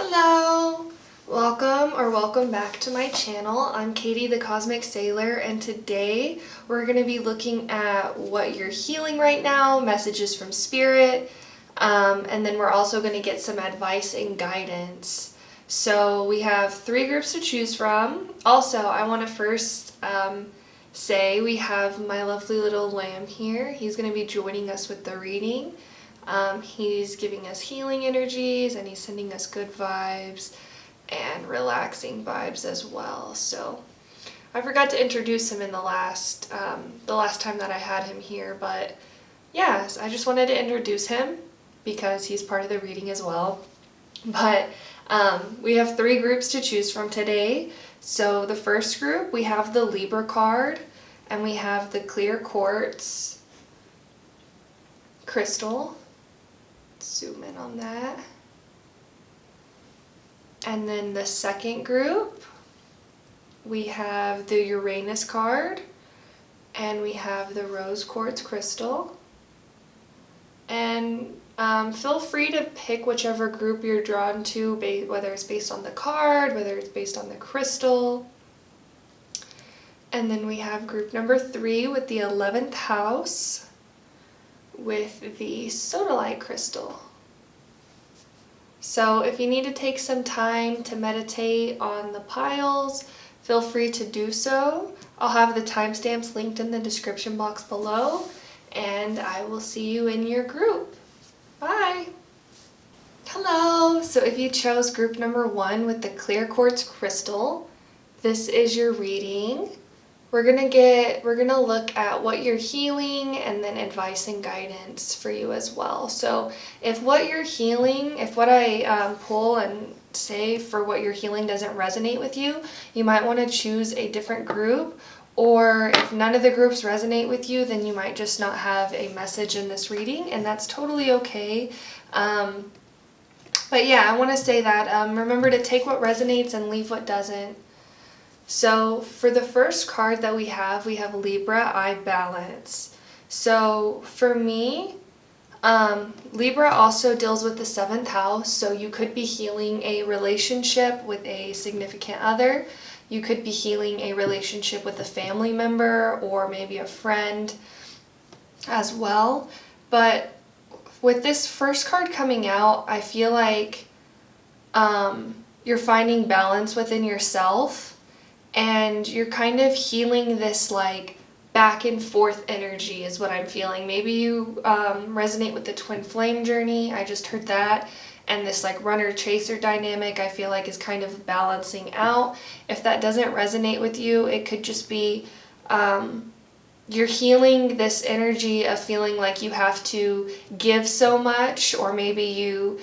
Hello! Welcome back to my channel. I'm Katie.the.cosmic.sailor, and today we're going to be looking at what you're healing right now, messages from spirit, and then we're also going to get some advice and guidance. So we have 3 groups to choose from. Also, I want to first say we have my lovely little lamb here. He's going to be joining us with the reading. He's giving us healing energies, and he's sending us good vibes and relaxing vibes as well. So I forgot to introduce him in the last time that I had him here, but yes, I just wanted to introduce him because he's part of the reading as well. But we have 3 groups to choose from today. So the first group, we have the Libra card, and we have the clear quartz crystal. Zoom in on that. And then the second group, we have the Uranus card, and we have the rose quartz crystal. And feel free to pick whichever group you're drawn to, whether it's based on the card, whether it's based on the crystal. And then we have group number 3 with the 11th house with the sodalite crystal. So if you need to take some time to meditate on the piles, feel free to do so. I'll have the timestamps linked in the description box below, and I will see you in your group. Bye! Hello! So if you chose group number 1 with the clear quartz crystal, this is your reading. We're gonna look at what you're healing and then advice and guidance for you as well. So if what you're healing, if what I pull and say for what you're healing doesn't resonate with you, you might want to choose a different group. Or if none of the groups resonate with you, then you might just not have a message in this reading, and that's totally okay. But yeah, I want to say that remember to take what resonates and leave what doesn't. So for the first card that we have Libra, I balance. So for me, Libra also deals with the 7th house, so you could be healing a relationship with a significant other. You could be healing a relationship with a family member or maybe a friend as well. But with this first card coming out, I feel like you're finding balance within yourself. And you're kind of healing this like back and forth energy is what I'm feeling. Maybe you resonate with the twin flame journey. I just heard that. And this like runner-chaser dynamic I feel like is kind of balancing out. If that doesn't resonate with you, it could just be you're healing this energy of feeling like you have to give so much, or maybe you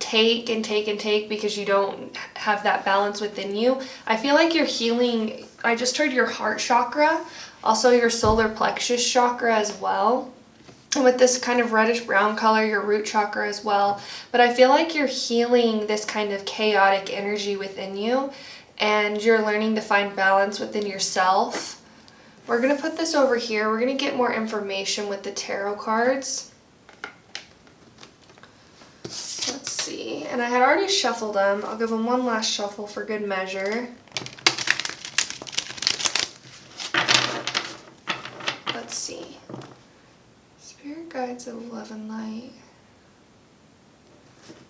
take and take and take because you don't have that balance within you. I feel like you're healing, I just heard your heart chakra, also your solar plexus chakra as well. And with this kind of reddish brown color, your root chakra as well. But I feel like you're healing this kind of chaotic energy within you, and you're learning to find balance within yourself. We're going to put this over here. We're going to get more information with the tarot cards. Let's see. And I had already shuffled them. I'll give them one last shuffle for good measure. Let's see. Spirit guides of love and light.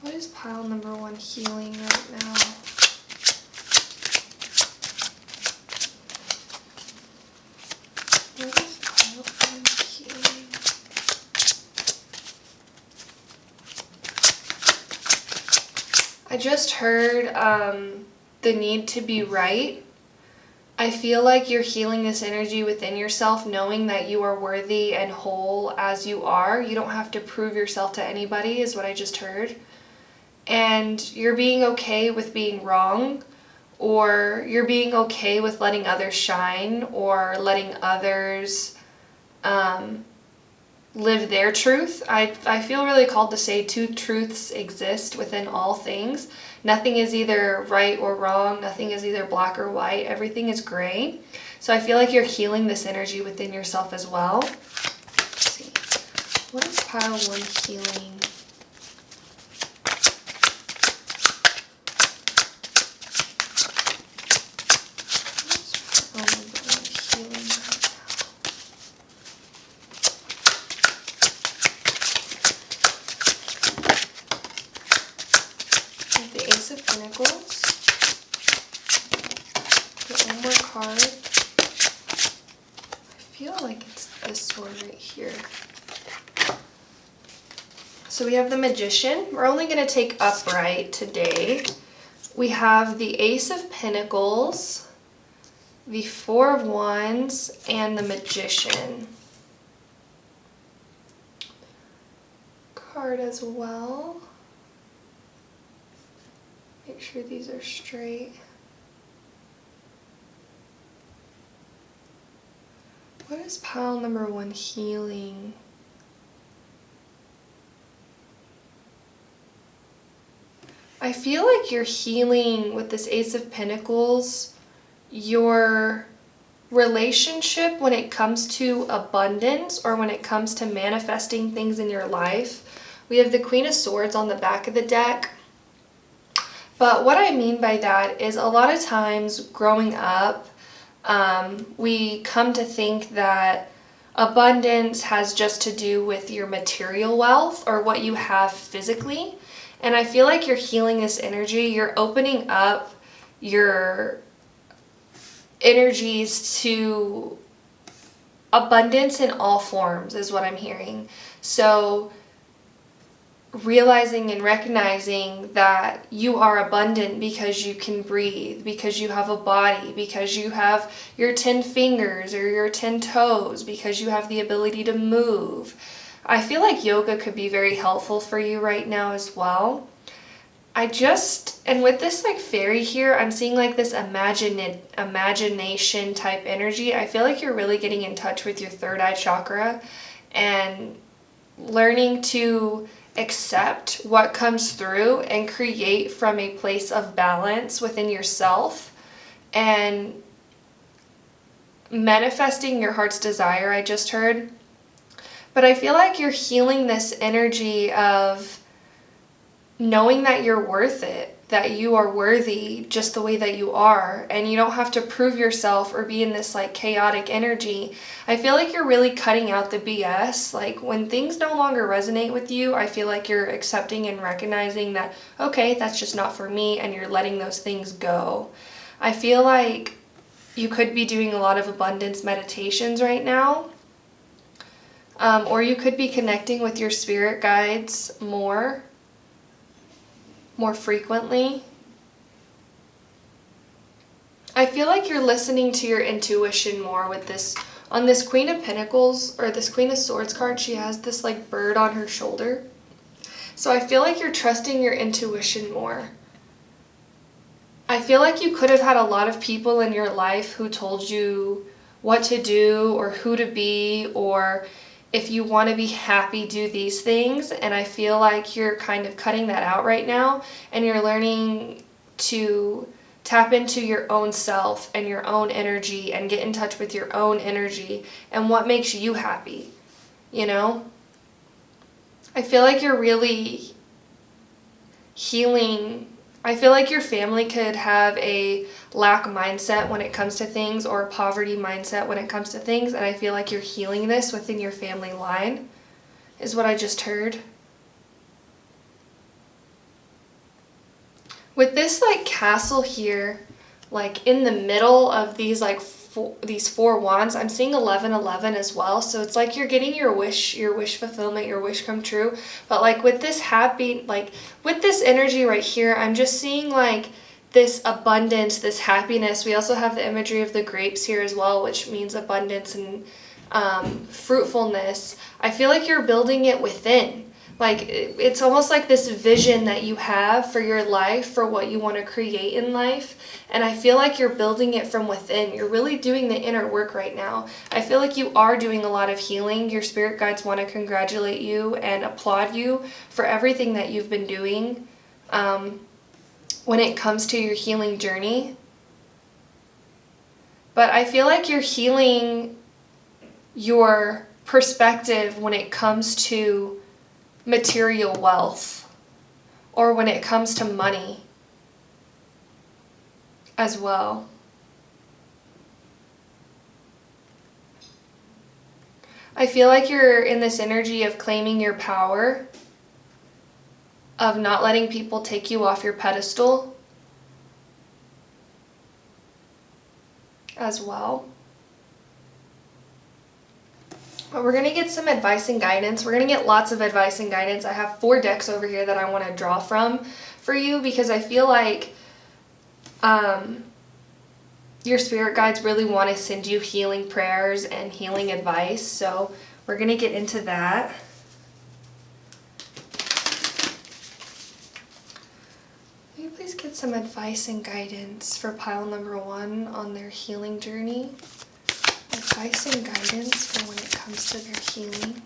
What is pile number 1 healing right now? I just heard the need to be right. I feel like you're healing this energy within yourself, knowing that you are worthy and whole as you are. You don't have to prove yourself to anybody, is what I just heard. And you're being okay with being wrong, or you're being okay with letting others shine, or letting others live their truth. I feel really called to say 2 truths exist within all things. Nothing is either right or wrong. Nothing is either black or white. Everything is gray. So I feel like you're healing this energy within yourself as well. Let's see. What is pile 1 healing? With the Ace of Pentacles. Get one more card. I feel like it's this one right here. So we have the Magician. We're only going to take upright today. We have the Ace of Pentacles, the Four of Wands, and the Magician. Card as well. Make sure these are straight. What is pile number 1 healing? I feel like you're healing with this Ace of Pentacles your relationship when it comes to abundance or when it comes to manifesting things in your life. We have the Queen of Swords on the back of the deck. But what I mean by that is a lot of times growing up, we come to think that abundance has just to do with your material wealth or what you have physically. And I feel like you're healing this energy. You're opening up your energies to abundance in all forms is what I'm hearing. So realizing and recognizing that you are abundant because you can breathe, because you have a body, because you have your 10 fingers or your 10 toes, because you have the ability to move. I feel like yoga could be very helpful for you right now as well. And with this like fairy here, I'm seeing like this imagination type energy. I feel like you're really getting in touch with your third eye chakra and learning to accept what comes through and create from a place of balance within yourself and manifesting your heart's desire, I just heard. But I feel like you're healing this energy of knowing that you're worth it, that you are worthy just the way that you are, and you don't have to prove yourself or be in this like chaotic energy. I feel like you're really cutting out the BS. Like when things no longer resonate with you, I feel like you're accepting and recognizing that, okay, that's just not for me, and you're letting those things go. I feel like you could be doing a lot of abundance meditations right now. Or you could be connecting with your spirit guides more frequently. I feel like you're listening to your intuition more with this. On this Queen of Pentacles, or this Queen of Swords card, she has this like bird on her shoulder. So I feel like you're trusting your intuition more. I feel like you could have had a lot of people in your life who told you what to do or who to be, or if you want to be happy, do these things. And I feel like you're kind of cutting that out right now, and you're learning to tap into your own self and your own energy and get in touch with your own energy and what makes you happy, you know? I feel like you're really healing. I feel like your family could have a lack mindset when it comes to things, or a poverty mindset when it comes to things, and I feel like you're healing this within your family line, is what I just heard. With this like castle here, like in the middle of these like these 4 wands, I'm seeing 1111 as well. So it's like you're getting your wish fulfillment, your wish come true. But like with this happy, like with this energy right here, I'm just seeing like this abundance, this happiness. We also have the imagery of the grapes here as well, which means abundance and fruitfulness. I feel like you're building it within. Like it's almost like this vision that you have for your life, for what you want to create in life. And I feel like you're building it from within. You're really doing the inner work right now. I feel like you are doing a lot of healing. Your spirit guides want to congratulate you and applaud you for everything that you've been doing when it comes to your healing journey. But I feel like you're healing your perspective when it comes to material wealth, or when it comes to money as well. I feel like you're in this energy of claiming your power of not letting people take you off your pedestal as well. But we're going to get some advice and guidance. We're going to get lots of advice and guidance. I have 4 decks over here that I want to draw from for you because I feel like your spirit guides really want to send you healing prayers and healing advice. So we're going to get into that. Will you please get some advice and guidance for pile number 1 on their healing journey? Advice and guidance for when it comes to their healing.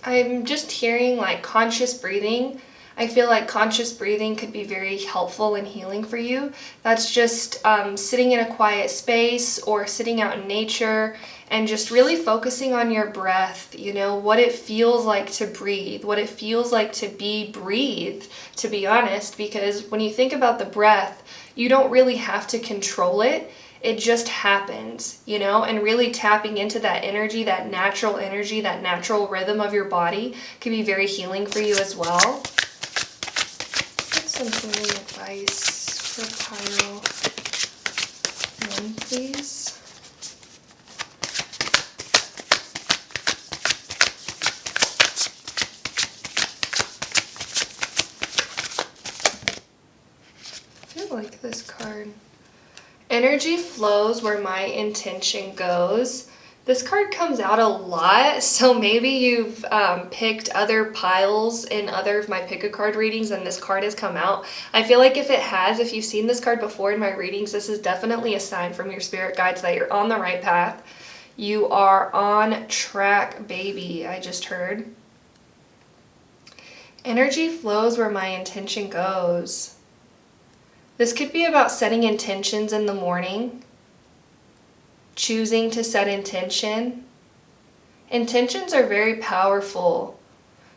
I'm just hearing like conscious breathing. I feel like conscious breathing could be very helpful in healing for you. That's just sitting in a quiet space or sitting out in nature and just really focusing on your breath, you know, what it feels like to breathe, what it feels like to be breathed, to be honest, because when you think about the breath, you don't really have to control it. It just happens, you know, and really tapping into that energy, that natural rhythm of your body can be very healing for you as well. Get some healing advice for pile 1, please. Like this card. Energy flows where my intention goes. This card comes out a lot, so maybe you've picked other piles in other of my pick a card readings and this card has come out. I feel like if it has, if you've seen this card before in my readings, this is definitely a sign from your spirit guides that you're on the right path. You are on track, baby, I just heard. Energy flows where my intention goes. This could be about setting intentions in the morning, choosing to set intention. Intentions are very powerful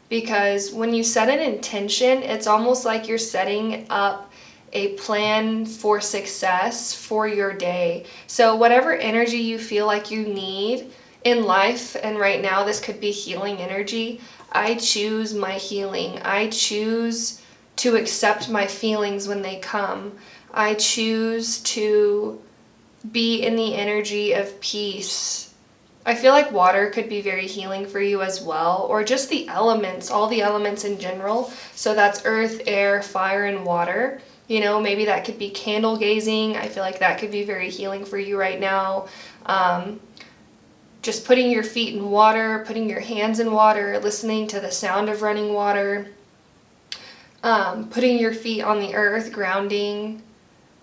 because when you set an intention, it's almost like you're setting up a plan for success for your day. So whatever energy you feel like you need in life, and right now this could be healing energy, I choose my healing. I choose to accept my feelings when they come. I choose to be in the energy of peace. I feel like water could be very healing for you as well, or just the elements, all the elements in general. So that's earth, air, fire, and water. You know, maybe that could be candle gazing. I feel like that could be very healing for you right now. Just putting your feet in water, putting your hands in water, listening to the sound of running water. Putting your feet on the earth, grounding,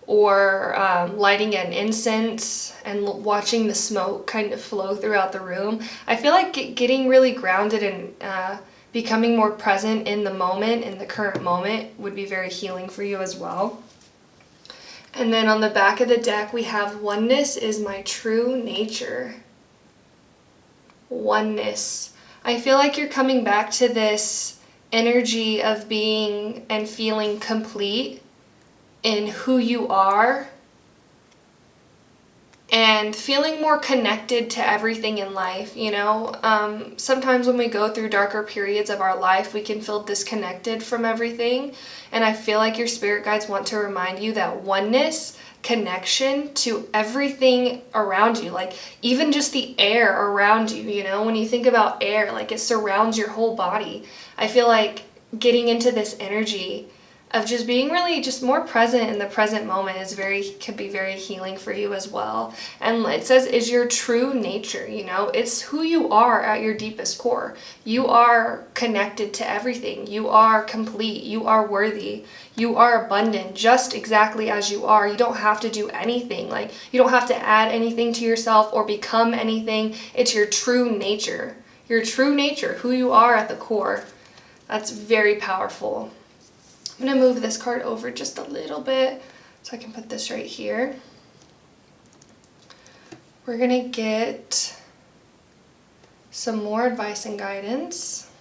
or lighting an incense and watching the smoke kind of flow throughout the room. I feel like getting really grounded and becoming more present in the moment, in the current moment, would be very healing for you as well. And then on the back of the deck, we have oneness is my true nature. Oneness. I feel like you're coming back to this energy of being and feeling complete in who you are and feeling more connected to everything in life, you know. Sometimes when we go through darker periods of our life, we can feel disconnected from everything, and I feel like your spirit guides want to remind you that oneness, connection to everything around you, like even just the air around you, you know, when you think about air, like it surrounds your whole body. I feel like getting into this energy of just being really just more present in the present moment could be very healing for you as well. And it says is your true nature, you know, it's who you are at your deepest core. You are connected to everything. You are complete. You are worthy. You are abundant just exactly as you are. You don't have to do anything. Like, you don't have to add anything to yourself or become anything. It's your true nature. Your true nature, who you are at the core. That's very powerful. I'm going to move this card over just a little bit so I can put this right here. We're going to get some more advice and guidance.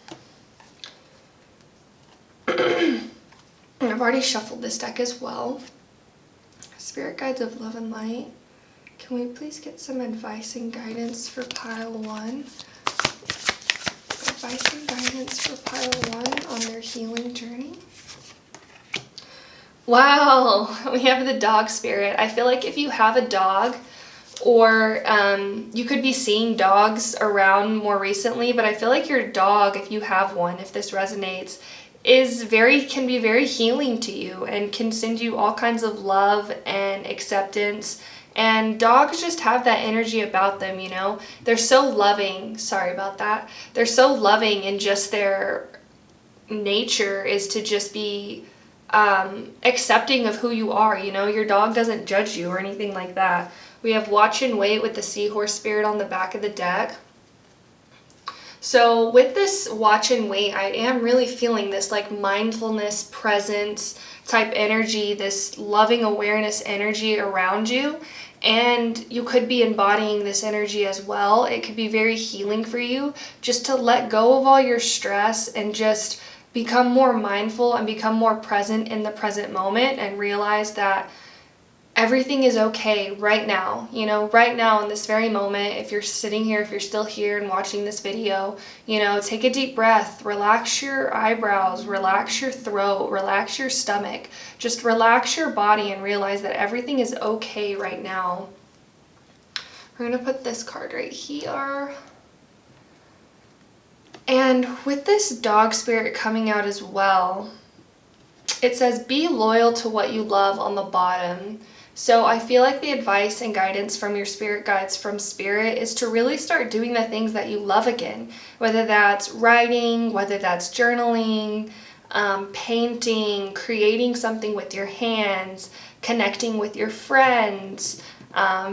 I've already shuffled this deck as well. Spirit guides of love and light. Can we please get some advice and guidance for pile 1? advice and guidance for pile 1 on their healing journey. Wow, we have the dog spirit. I feel like if you have a dog, or you could be seeing dogs around more recently, but I feel like your dog, if you have one, if this resonates, can be very healing to you and can send you all kinds of love and acceptance. And dogs just have that energy about them, you know? They're so loving. Sorry about that. They're so loving, and just their nature is to just be accepting of who you are, you know? Your dog doesn't judge you or anything like that. We have watch and wait with the seahorse spirit on the back of the deck. So with this watch and wait, I am really feeling this like mindfulness, presence type energy, this loving awareness energy around you. And you could be embodying this energy as well. It could be very healing for you just to let go of all your stress and just become more mindful and become more present in the present moment, and realize that everything is okay right now, you know, right now in this very moment. If you're sitting here, if you're still here and watching this video, you know, take a deep breath, relax your eyebrows, relax your throat, relax your stomach, just relax your body and realize that everything is okay right now. We're going to put this card right here. And with this dog spirit coming out as well, it says, be loyal to what you love on the bottom. So I feel like the advice and guidance from your spirit guides from spirit is to really start doing the things that you love again, whether that's writing, whether that's journaling, painting, creating something with your hands, connecting with your friends,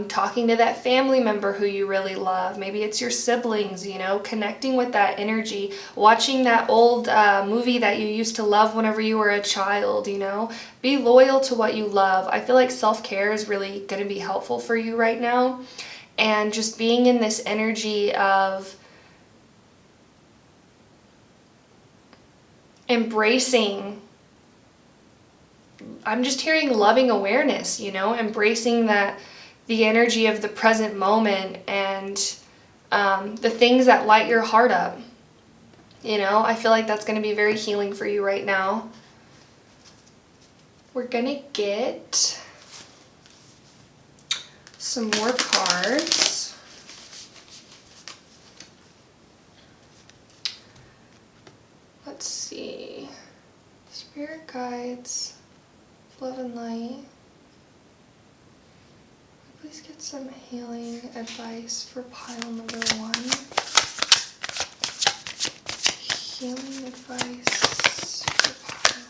talking to that family member who you really love. Maybe it's your siblings, you know, connecting with that energy, watching that old movie that you used to love whenever you were a child, you know. Be loyal to what you love. I feel like self-care is really going to be helpful for you right now. And just being in this energy of embracing, I'm just hearing loving awareness, you know, embracing that, the energy of the present moment, and the things that light your heart up. You know, I feel like that's going to be very healing for you right now. We're going to get some more cards. Let's see. Spirit guides, love and light. Please get some healing advice for pile number 1. Healing advice for pile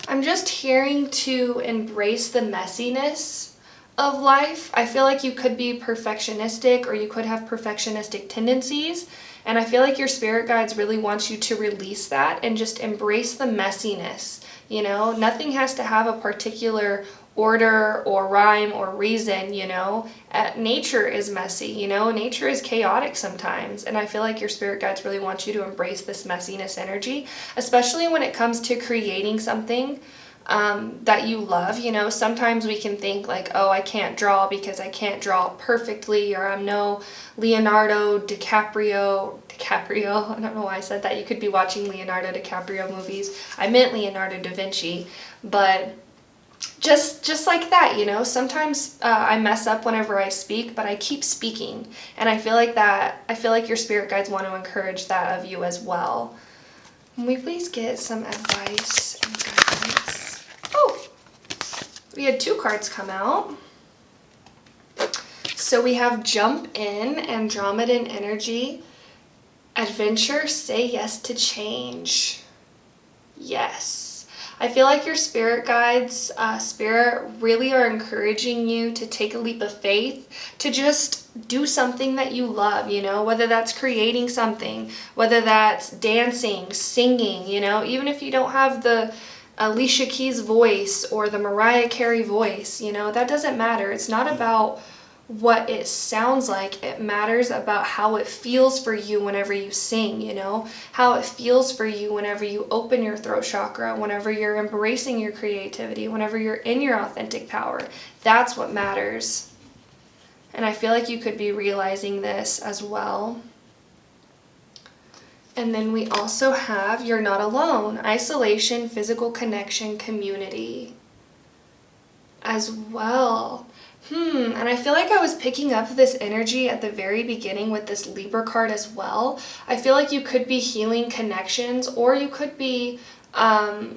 1. I'm just hearing to embrace the messiness of life. I feel like you could be perfectionistic, or you could have perfectionistic tendencies. And I feel like your spirit guides really want you to release that and just embrace the messiness. You know, nothing has to have a particular order or rhyme or reason, you know. Nature is messy, you know. Nature is chaotic sometimes. And I feel like your spirit guides really want you to embrace this messiness energy, especially when it comes to creating something that you love. You know, sometimes we can think like, oh, I can't draw because I can't draw perfectly, or I'm no Leonardo DiCaprio, I don't know why I said that. You could be watching Leonardo DiCaprio movies. I meant Leonardo da Vinci, but just like that, you know, sometimes I mess up whenever I speak, but I keep speaking. And I feel like your spirit guides want to encourage that of you as well. Can we please get some advice and guidance? Oh, we had 2 cards come out. So we have Jump In, Andromedan Energy, Adventure, Say Yes to Change. Yes. I feel like your spirit guides, spirit really are encouraging you to take a leap of faith, to just do something that you love, you know, whether that's creating something, whether that's dancing, singing, you know, even if you don't have the Alicia Keys voice or the Mariah Carey voice, you know, that doesn't matter. It's not about what it sounds like. It matters about how it feels for you whenever you sing, you know, how it feels for you whenever you open your throat chakra, whenever you're embracing your creativity, whenever you're in your authentic power. That's what matters. And I feel like you could be realizing this as well. And then we also have you're not alone, isolation, physical connection, community as well. And I feel like I was picking up this energy at the very beginning with this Libra card as well. I feel like you could be healing connections, or you could be, I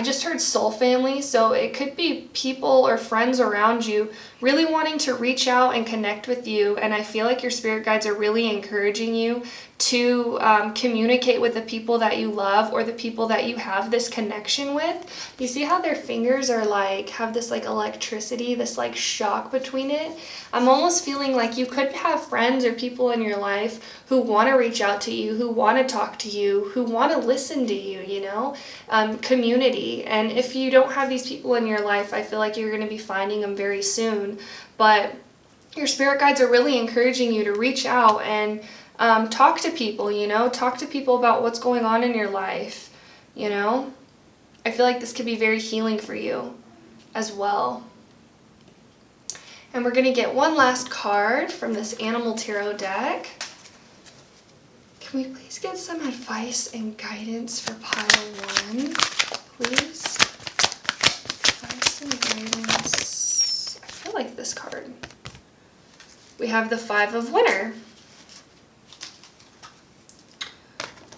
just heard soul family, so it could be people or friends around you really wanting to reach out and connect with you. And I feel like your spirit guides are really encouraging you to communicate with the people that you love or the people that you have this connection with. You see how their fingers are like, have this like electricity, this like shock between it? I'm almost feeling like you could have friends or people in your life who want to reach out to you, who want to talk to you, who want to listen to you, you know, community. And if you don't have these people in your life, I feel like you're going to be finding them very soon. But your spirit guides are really encouraging you to reach out and talk to people, you know, talk to people about what's going on in your life, you know. I feel like this could be very healing for you as well. And we're going to get one last card from this Animal Tarot deck. Can we please get some advice and guidance for pile 1, please? Advice and guidance. I feel like this card. We have the 5 of Winter.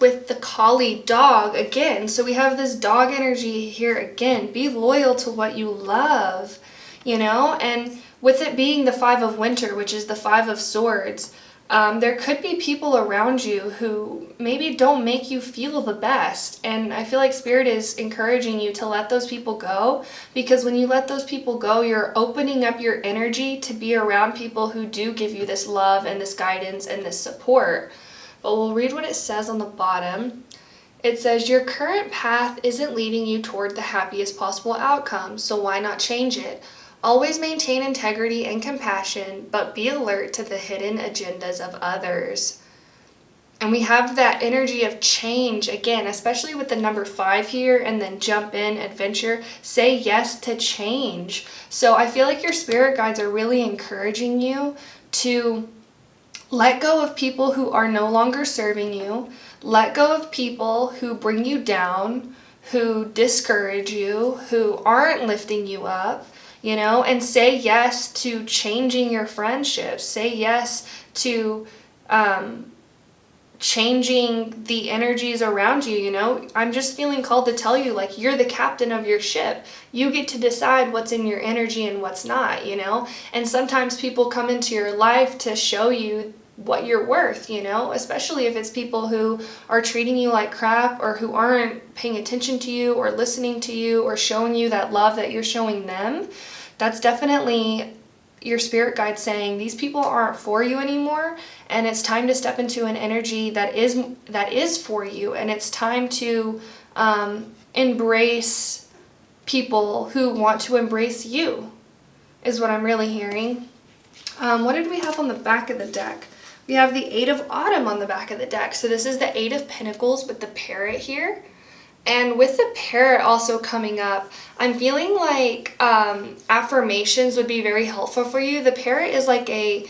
With the collie dog again. So we have this dog energy here again. Be loyal to what you love, you know? And with it being the 5 of Winter, which is the 5 of Swords, there could be people around you who maybe don't make you feel the best. And I feel like Spirit is encouraging you to let those people go, because when you let those people go, you're opening up your energy to be around people who do give you this love and this guidance and this support. But we'll read what it says on the bottom. It says, your current path isn't leading you toward the happiest possible outcome, so why not change it? Always maintain integrity and compassion, but be alert to the hidden agendas of others. And we have that energy of change again, especially with the number 5 here, and then jump in, adventure, say yes to change. So I feel like your spirit guides are really encouraging you to let go of people who are no longer serving you. Let go of people who bring you down, who discourage you, who aren't lifting you up, you know, and say yes to changing your friendships. Say yes to changing the energies around you, you know. I'm just feeling called to tell you, like, you're the captain of your ship. You get to decide what's in your energy and what's not, you know. And sometimes people come into your life to show you what you're worth, you know, especially if it's people who are treating you like crap, or who aren't paying attention to you or listening to you or showing you that love that you're showing them. That's definitely your spirit guide saying these people aren't for you anymore, and it's time to step into an energy that is for you, and it's time to embrace people who want to embrace you, is what I'm really hearing. What did we have on the back of the deck? We have the 8 of Autumn on the back of the deck. So this is the 8 of Pentacles with the parrot here. And with the parrot also coming up, I'm feeling like affirmations would be very helpful for you. The parrot is like a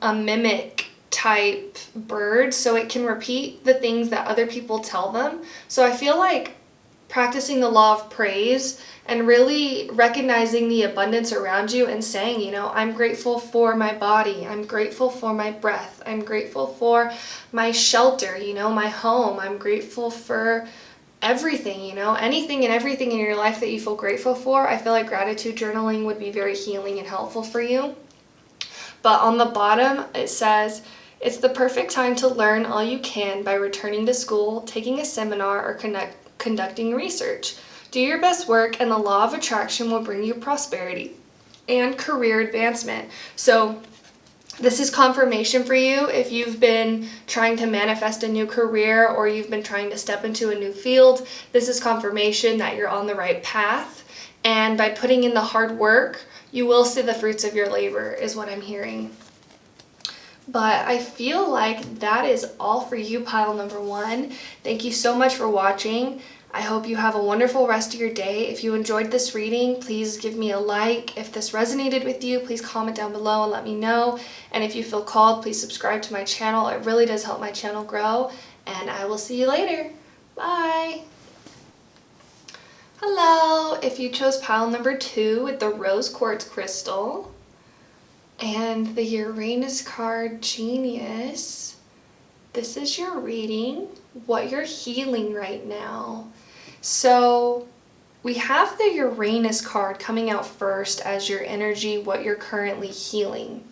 mimic type bird, so it can repeat the things that other people tell them. So I feel like practicing the law of praise and really recognizing the abundance around you and saying, you know, I'm grateful for my body. I'm grateful for my breath. I'm grateful for my shelter, you know, my home. I'm grateful for everything, you know, anything and everything in your life that you feel grateful for. I feel like gratitude journaling would be very healing and helpful for you. But on the bottom, it says, it's the perfect time to learn all you can by returning to school, taking a seminar, or conducting research. Do your best work, and the law of attraction will bring you prosperity and career advancement. So this is confirmation for you if you've been trying to manifest a new career, or you've been trying to step into a new field. This is confirmation that you're on the right path. And by putting in the hard work, you will see the fruits of your labor, is what I'm hearing. But I feel like that is all for you, pile number 1. Thank you so much for watching. I hope you have a wonderful rest of your day. If you enjoyed this reading, please give me a like. If this resonated with you, please comment down below and let me know. And if you feel called, please subscribe to my channel. It really does help my channel grow. And I will see you later. Bye. Hello. If you chose pile number 2 with the rose quartz crystal and the Uranus card, Genius, this is your reading, what you're healing right now. So we have the Uranus card coming out first as your energy, what you're currently healing.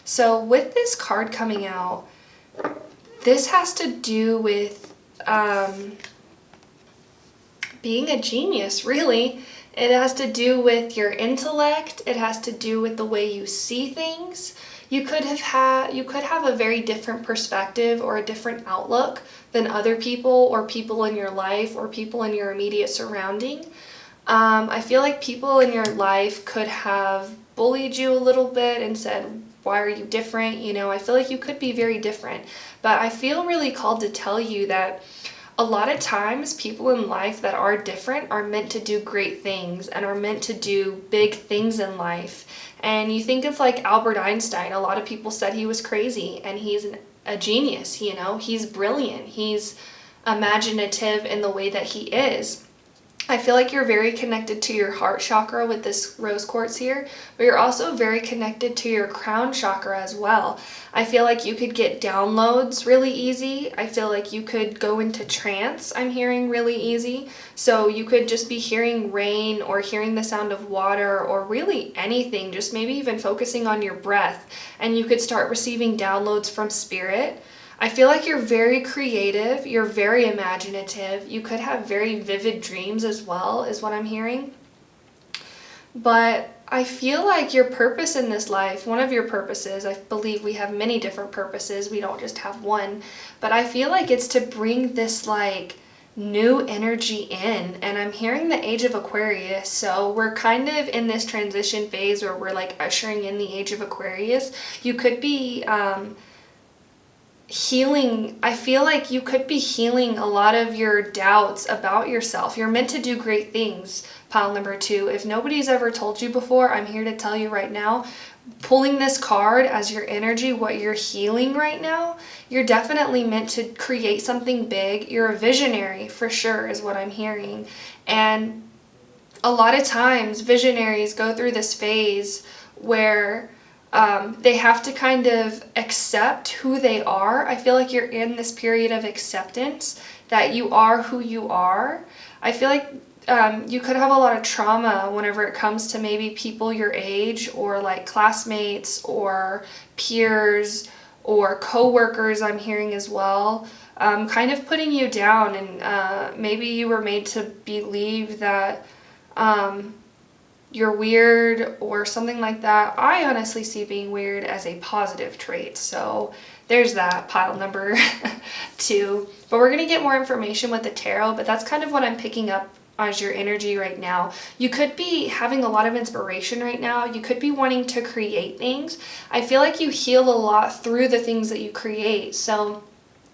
So with this card coming out, this has to do with being a genius, really. It has to do with your intellect. It has to do with the way you see things. You could have a very different perspective or a different outlook than other people or people in your life or people in your immediate surrounding. I feel like people in your life could have bullied you a little bit and said, why are you different? You know, I feel like you could be very different. But I feel really called to tell you that a lot of times people in life that are different are meant to do great things and are meant to do big things in life. And you think of like Albert Einstein, a lot of people said he was crazy, and he's a genius, you know, he's brilliant, he's imaginative in the way that he is. I feel like you're very connected to your heart chakra with this rose quartz here, but you're also very connected to your crown chakra as well. I feel like you could get downloads really easy. I feel like you could go into trance, I'm hearing, really easy. So you could just be hearing rain or hearing the sound of water or really anything, just maybe even focusing on your breath, and you could start receiving downloads from spirit. I feel like you're very creative, you're very imaginative, you could have very vivid dreams as well, is what I'm hearing. But I feel like your purpose in this life, one of your purposes, I believe we have many different purposes, we don't just have one, but I feel like it's to bring this like new energy in. And I'm hearing the age of Aquarius, so we're kind of in this transition phase where we're like ushering in the age of Aquarius. You could be healing, I feel like you could be healing a lot of your doubts about yourself. You're meant to do great things, pile number 2. If nobody's ever told you before, I'm here to tell you right now, pulling this card as your energy, what you're healing right now, you're definitely meant to create something big. You're a visionary for sure, is what I'm hearing. And a lot of times visionaries go through this phase where they have to kind of accept who they are. I feel like you're in this period of acceptance that you are who you are. I feel like you could have a lot of trauma whenever it comes to maybe people your age or like classmates or peers or co-workers, I'm hearing as well, kind of putting you down, and maybe you were made to believe that you're weird or something like that. I honestly see being weird as a positive trait. So there's that, pile number 2. But we're going to get more information with the tarot, but that's kind of what I'm picking up as your energy right now. You could be having a lot of inspiration right now. You could be wanting to create things. I feel like you heal a lot through the things that you create. So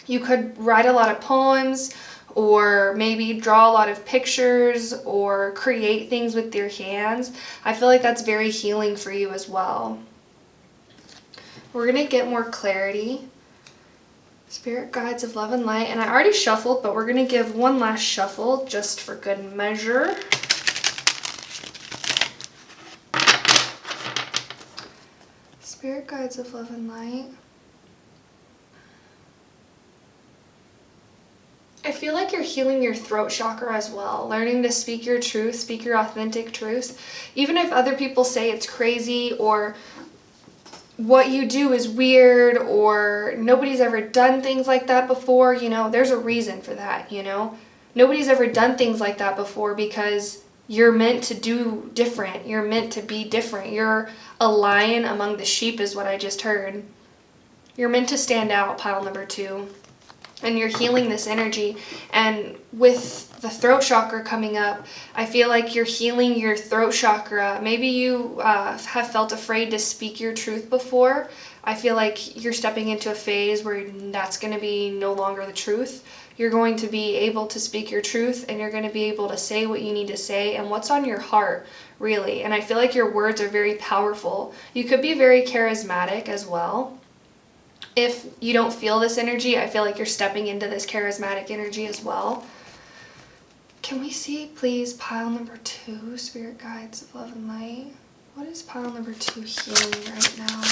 you could write a lot of poems, or maybe draw a lot of pictures or create things with your hands. I feel like that's very healing for you as well. We're going to get more clarity. Spirit guides of love and light. And I already shuffled, but we're going to give one last shuffle just for good measure. Spirit guides of love and light. I feel like you're healing your throat chakra as well, learning to speak your truth, speak your authentic truth. Even if other people say it's crazy or what you do is weird or nobody's ever done things like that before, you know, there's a reason for that, you know. Nobody's ever done things like that before because you're meant to do different. You're meant to be different. You're a lion among the sheep is what I just heard. You're meant to stand out, pile number 2. and you're healing this energy. And with the throat chakra coming up, I feel like you're healing your throat chakra. Maybe you have felt afraid to speak your truth before. I feel like you're stepping into a phase where that's going to be no longer the truth. You're going to be able to speak your truth, and you're going to be able to say what you need to say and what's on your heart, really. And I feel like your words are very powerful. You could be very charismatic as well. If you don't feel this energy, I feel like you're stepping into this charismatic energy as well. Can we see, please, pile number 2, Spirit Guides of Love and Light? What is pile number 2 healing right now?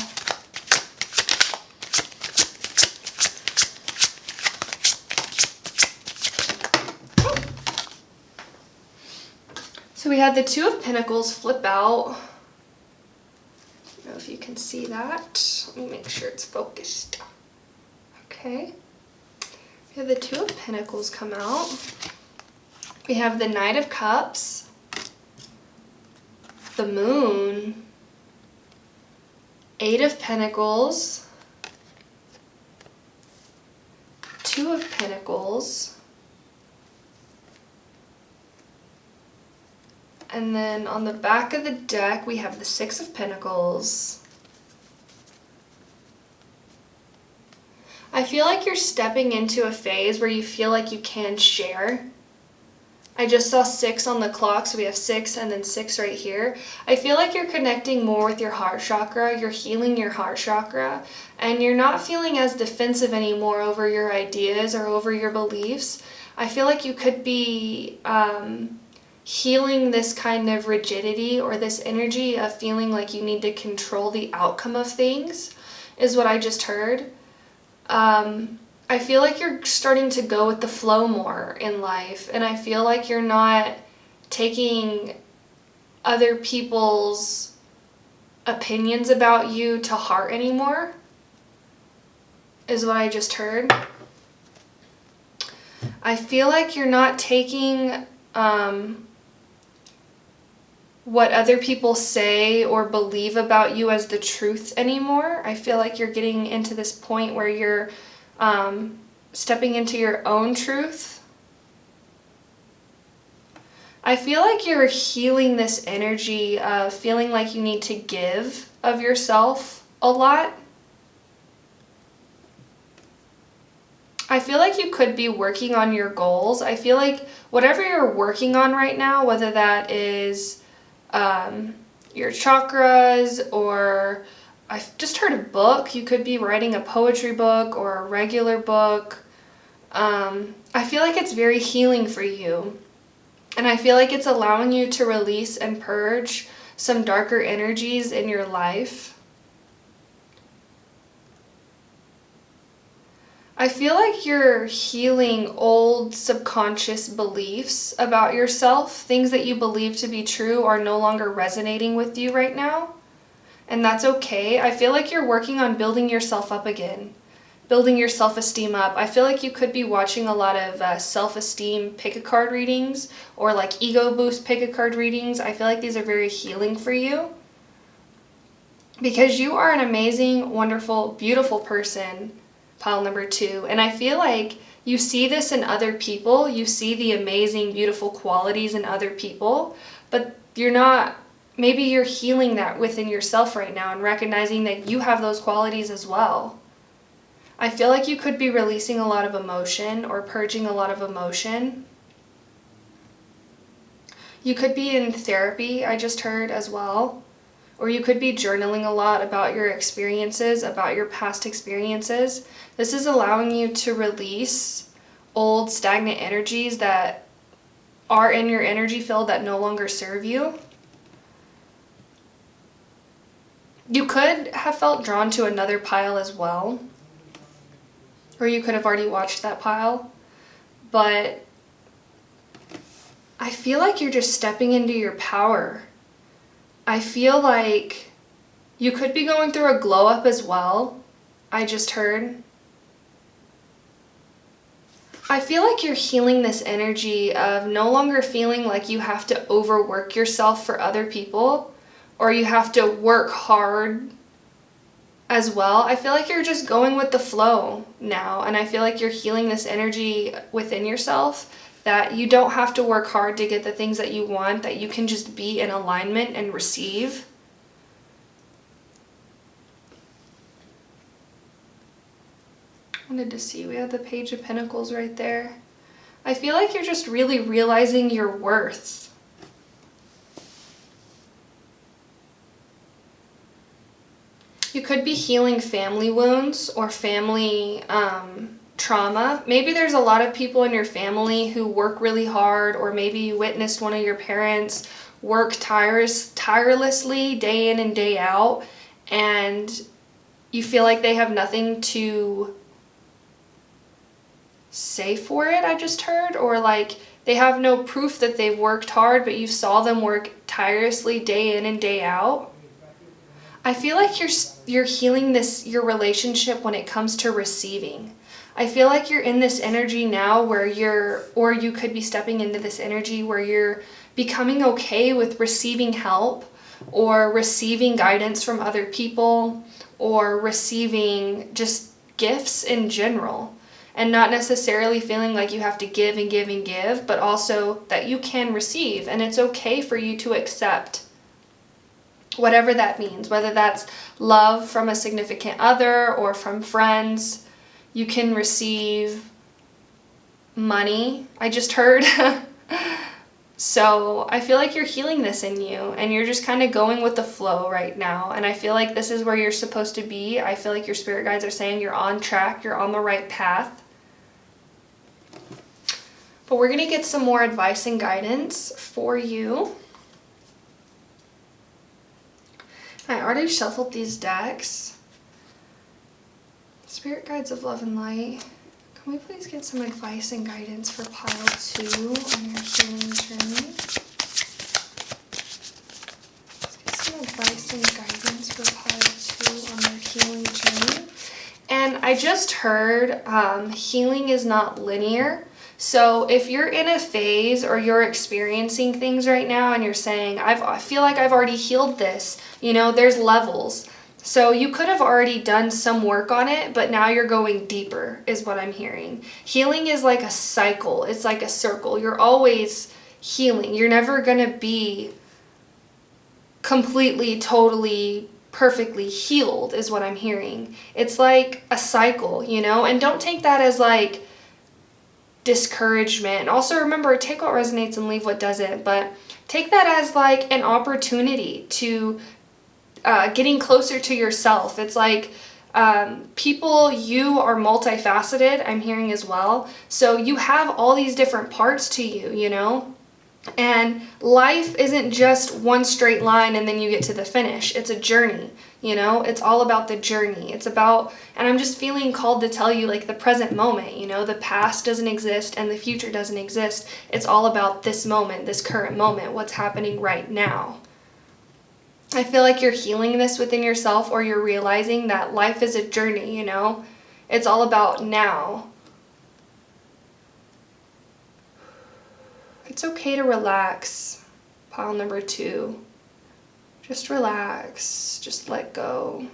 So we had the 2 of Pentacles flip out. I don't know if you can see that. Let me make sure it's focused. Okay. We have the 2 of Pentacles come out. We have the Knight of Cups, the Moon, 8 of Pentacles, 2 of Pentacles, and then on the back of the deck we have the 6 of Pentacles. I feel like you're stepping into a phase where you feel like you can share. I just saw 6 on the clock, so we have 6 and then 6 right here. I feel like you're connecting more with your heart chakra. You're healing your heart chakra, and you're not feeling as defensive anymore over your ideas or over your beliefs. I feel like you could be healing this kind of rigidity or this energy of feeling like you need to control the outcome of things, is what I just heard. I feel like you're starting to go with the flow more in life, and I feel like you're not taking other people's opinions about you to heart anymore, is what I just heard. I feel like you're not taking what other people say or believe about you as the truth anymore. I feel like you're getting into this point where you're stepping into your own truth. I feel like you're healing this energy of feeling like you need to give of yourself a lot. I feel like you could be working on your goals. I feel like whatever you're working on right now, whether that is your chakras, or I've just heard a book. You could be writing a poetry book or a regular book. I feel like it's very healing for you. And I feel like it's allowing you to release and purge some darker energies in your life. I feel like you're healing old subconscious beliefs about yourself. Things that you believe to be true are no longer resonating with you right now. And that's okay. I feel like you're working on building yourself up again, building your self-esteem up. I feel like you could be watching a lot of self-esteem pick-a-card readings, or like ego boost pick-a-card readings. I feel like these are very healing for you, because you are an amazing, wonderful, beautiful person, pile number 2. And I feel like you see this in other people. You see the amazing, beautiful qualities in other people, but you're not. Maybe you're healing that within yourself right now and recognizing that you have those qualities as well. I feel like you could be releasing a lot of emotion or purging a lot of emotion. You could be in therapy, I just heard, as well. Or you could be journaling a lot about your experiences, about your past experiences. This is allowing you to release old stagnant energies that are in your energy field that no longer serve you. You could have felt drawn to another pile as well, or you could have already watched that pile, but I feel like you're just stepping into your power. I feel like you could be going through a glow up as well, I just heard. I feel like you're healing this energy of no longer feeling like you have to overwork yourself for other people, or you have to work hard as well. I feel like you're just going with the flow now, and I feel like you're healing this energy within yourself, that you don't have to work hard to get the things that you want, that you can just be in alignment and receive. I wanted to see, we had the Page of Pentacles right there. I feel like you're just really realizing your worth. You could be healing family wounds or family trauma. Maybe there's a lot of people in your family who work really hard, or maybe you witnessed one of your parents work tirelessly day in and day out, and you feel like they have nothing to say for it, I just heard, or like they have no proof that they've worked hard, but you saw them work tirelessly day in and day out. I feel like you're healing your relationship when it comes to receiving. I feel like you're in this energy now where you could be stepping into this energy where you're becoming okay with receiving help, or receiving guidance from other people, or receiving just gifts in general. And not necessarily feeling like you have to give and give and give, but also that you can receive, and it's okay for you to accept whatever that means, whether that's love from a significant other or from friends. You can receive money, I just heard. So I feel like you're healing this in you, and you're just kind of going with the flow right now. And I feel like this is where you're supposed to be. I feel like your spirit guides are saying you're on track, you're on the right path. But we're going to get some more advice and guidance for you. I already shuffled these decks. Spirit guides of love and light, can we please get some advice and guidance for pile 2 on your healing journey? Let's get some advice and guidance for pile 2 on your healing journey. And I just heard healing is not linear. So if you're in a phase or you're experiencing things right now and you're saying, I feel like I've already healed this, there's levels. So you could have already done some work on it, but now you're going deeper is what I'm hearing. Healing is like a cycle. It's like a circle. You're always healing. You're never going to be completely, totally, perfectly healed is what I'm hearing. It's like a cycle, and don't take that as like discouragement. And also remember, take what resonates and leave what doesn't, but take that as like an opportunity to getting closer to yourself. It's like you are multifaceted, I'm hearing as well. So you have all these different parts to you, and life isn't just one straight line and then you get to the finish. It's a journey, it's all about the journey. It's about, and I'm just feeling called to tell you, like, the present moment, the past doesn't exist and the future doesn't exist. It's all about this moment, this current moment, what's happening right now. I feel like you're healing this within yourself, or you're realizing that life is a journey, It's all about now. It's okay to relax, pile number 2. Just relax, just let go,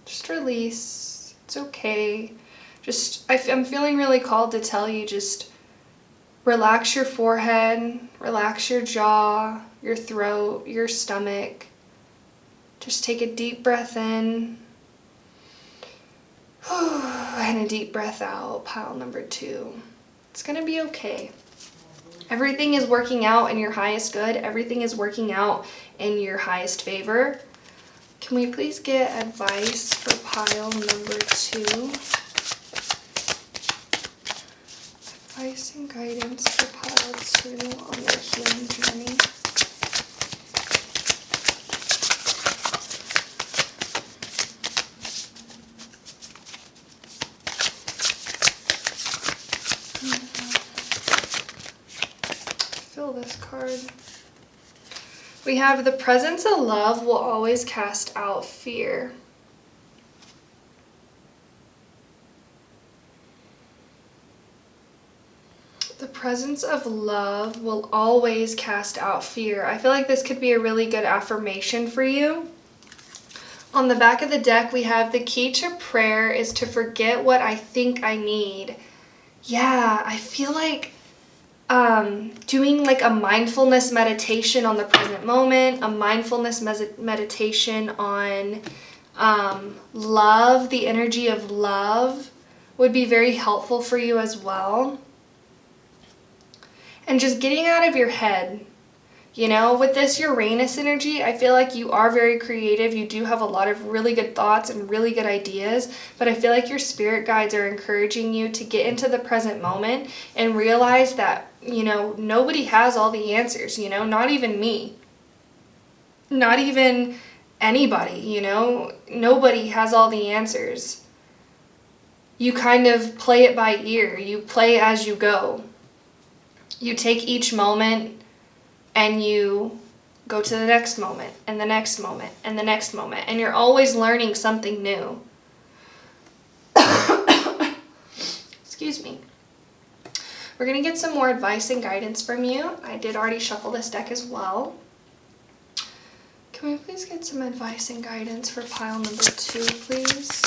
just release. It's okay. I'm feeling really called to tell you, just relax your forehead, relax your jaw, your throat, your stomach. Just take a deep breath in and a deep breath out, pile number 2. It's gonna be okay. Everything is working out in your highest good. Everything is working out in your highest favor. Can we please get advice for pile number 2? Advice and guidance for pile 2 on their healing journey. This card. We have the presence of love will always cast out fear. The presence of love will always cast out fear. I feel like this could be a really good affirmation for you. On the back of the deck, we have the key to prayer is to forget what I think I need. Yeah, I feel like doing like a mindfulness meditation on the present moment, a mindfulness meditation on love, the energy of love would be very helpful for you as well. And just getting out of your head. You know, with this Uranus energy, I feel like you are very creative. You do have a lot of really good thoughts and really good ideas, but I feel like your spirit guides are encouraging you to get into the present moment and realize that, you know, nobody has all the answers, you know, not even me. Not even anybody, you know, nobody has all the answers. You kind of play it by ear. You play as you go. You take each moment and you go to the next moment, and the next moment, and the next moment, and you're always learning something new. Excuse me. We're going to get some more advice and guidance from you. I did already shuffle this deck as well. Can we please get some advice and guidance for pile number 2, please?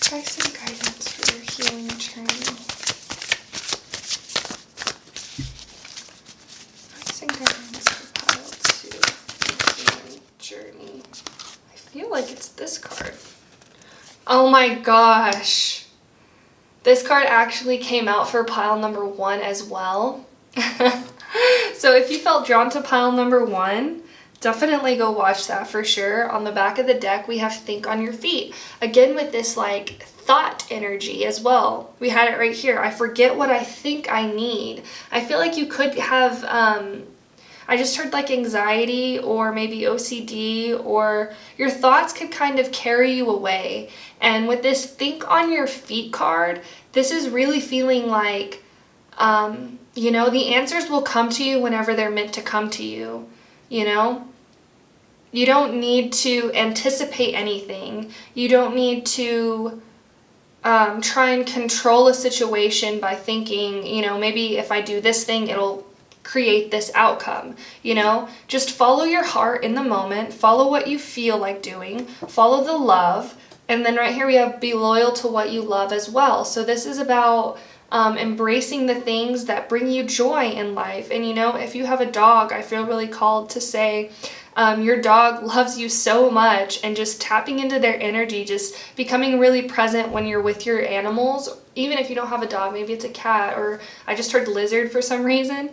Advice and guidance for your healing journey. Journey. I feel like it's this card. Oh my gosh. This card actually came out for pile number 1 as well. So if you felt drawn to pile number 1, definitely go watch that for sure. On the back of the deck, we have think on your feet. Again, with this like thought energy as well. We had it right here. I forget what I think I need. I feel like you could have I just heard like anxiety or maybe OCD, or your thoughts could kind of carry you away. And with this think on your feet card, this is really feeling like, you know, the answers will come to you whenever they're meant to come to you, you know? You don't need to anticipate anything. You don't need to try and control a situation by thinking, you know, maybe if I do this thing, it'll create this outcome, you know? Just follow your heart in the moment, follow what you feel like doing, follow the love, and then right here we have be loyal to what you love as well. So this is about embracing the things that bring you joy in life. And you know, if you have a dog, I feel really called to say your dog loves you so much, and just tapping into their energy, just becoming really present when you're with your animals. Even if you don't have a dog, maybe it's a cat, or I just heard lizard for some reason.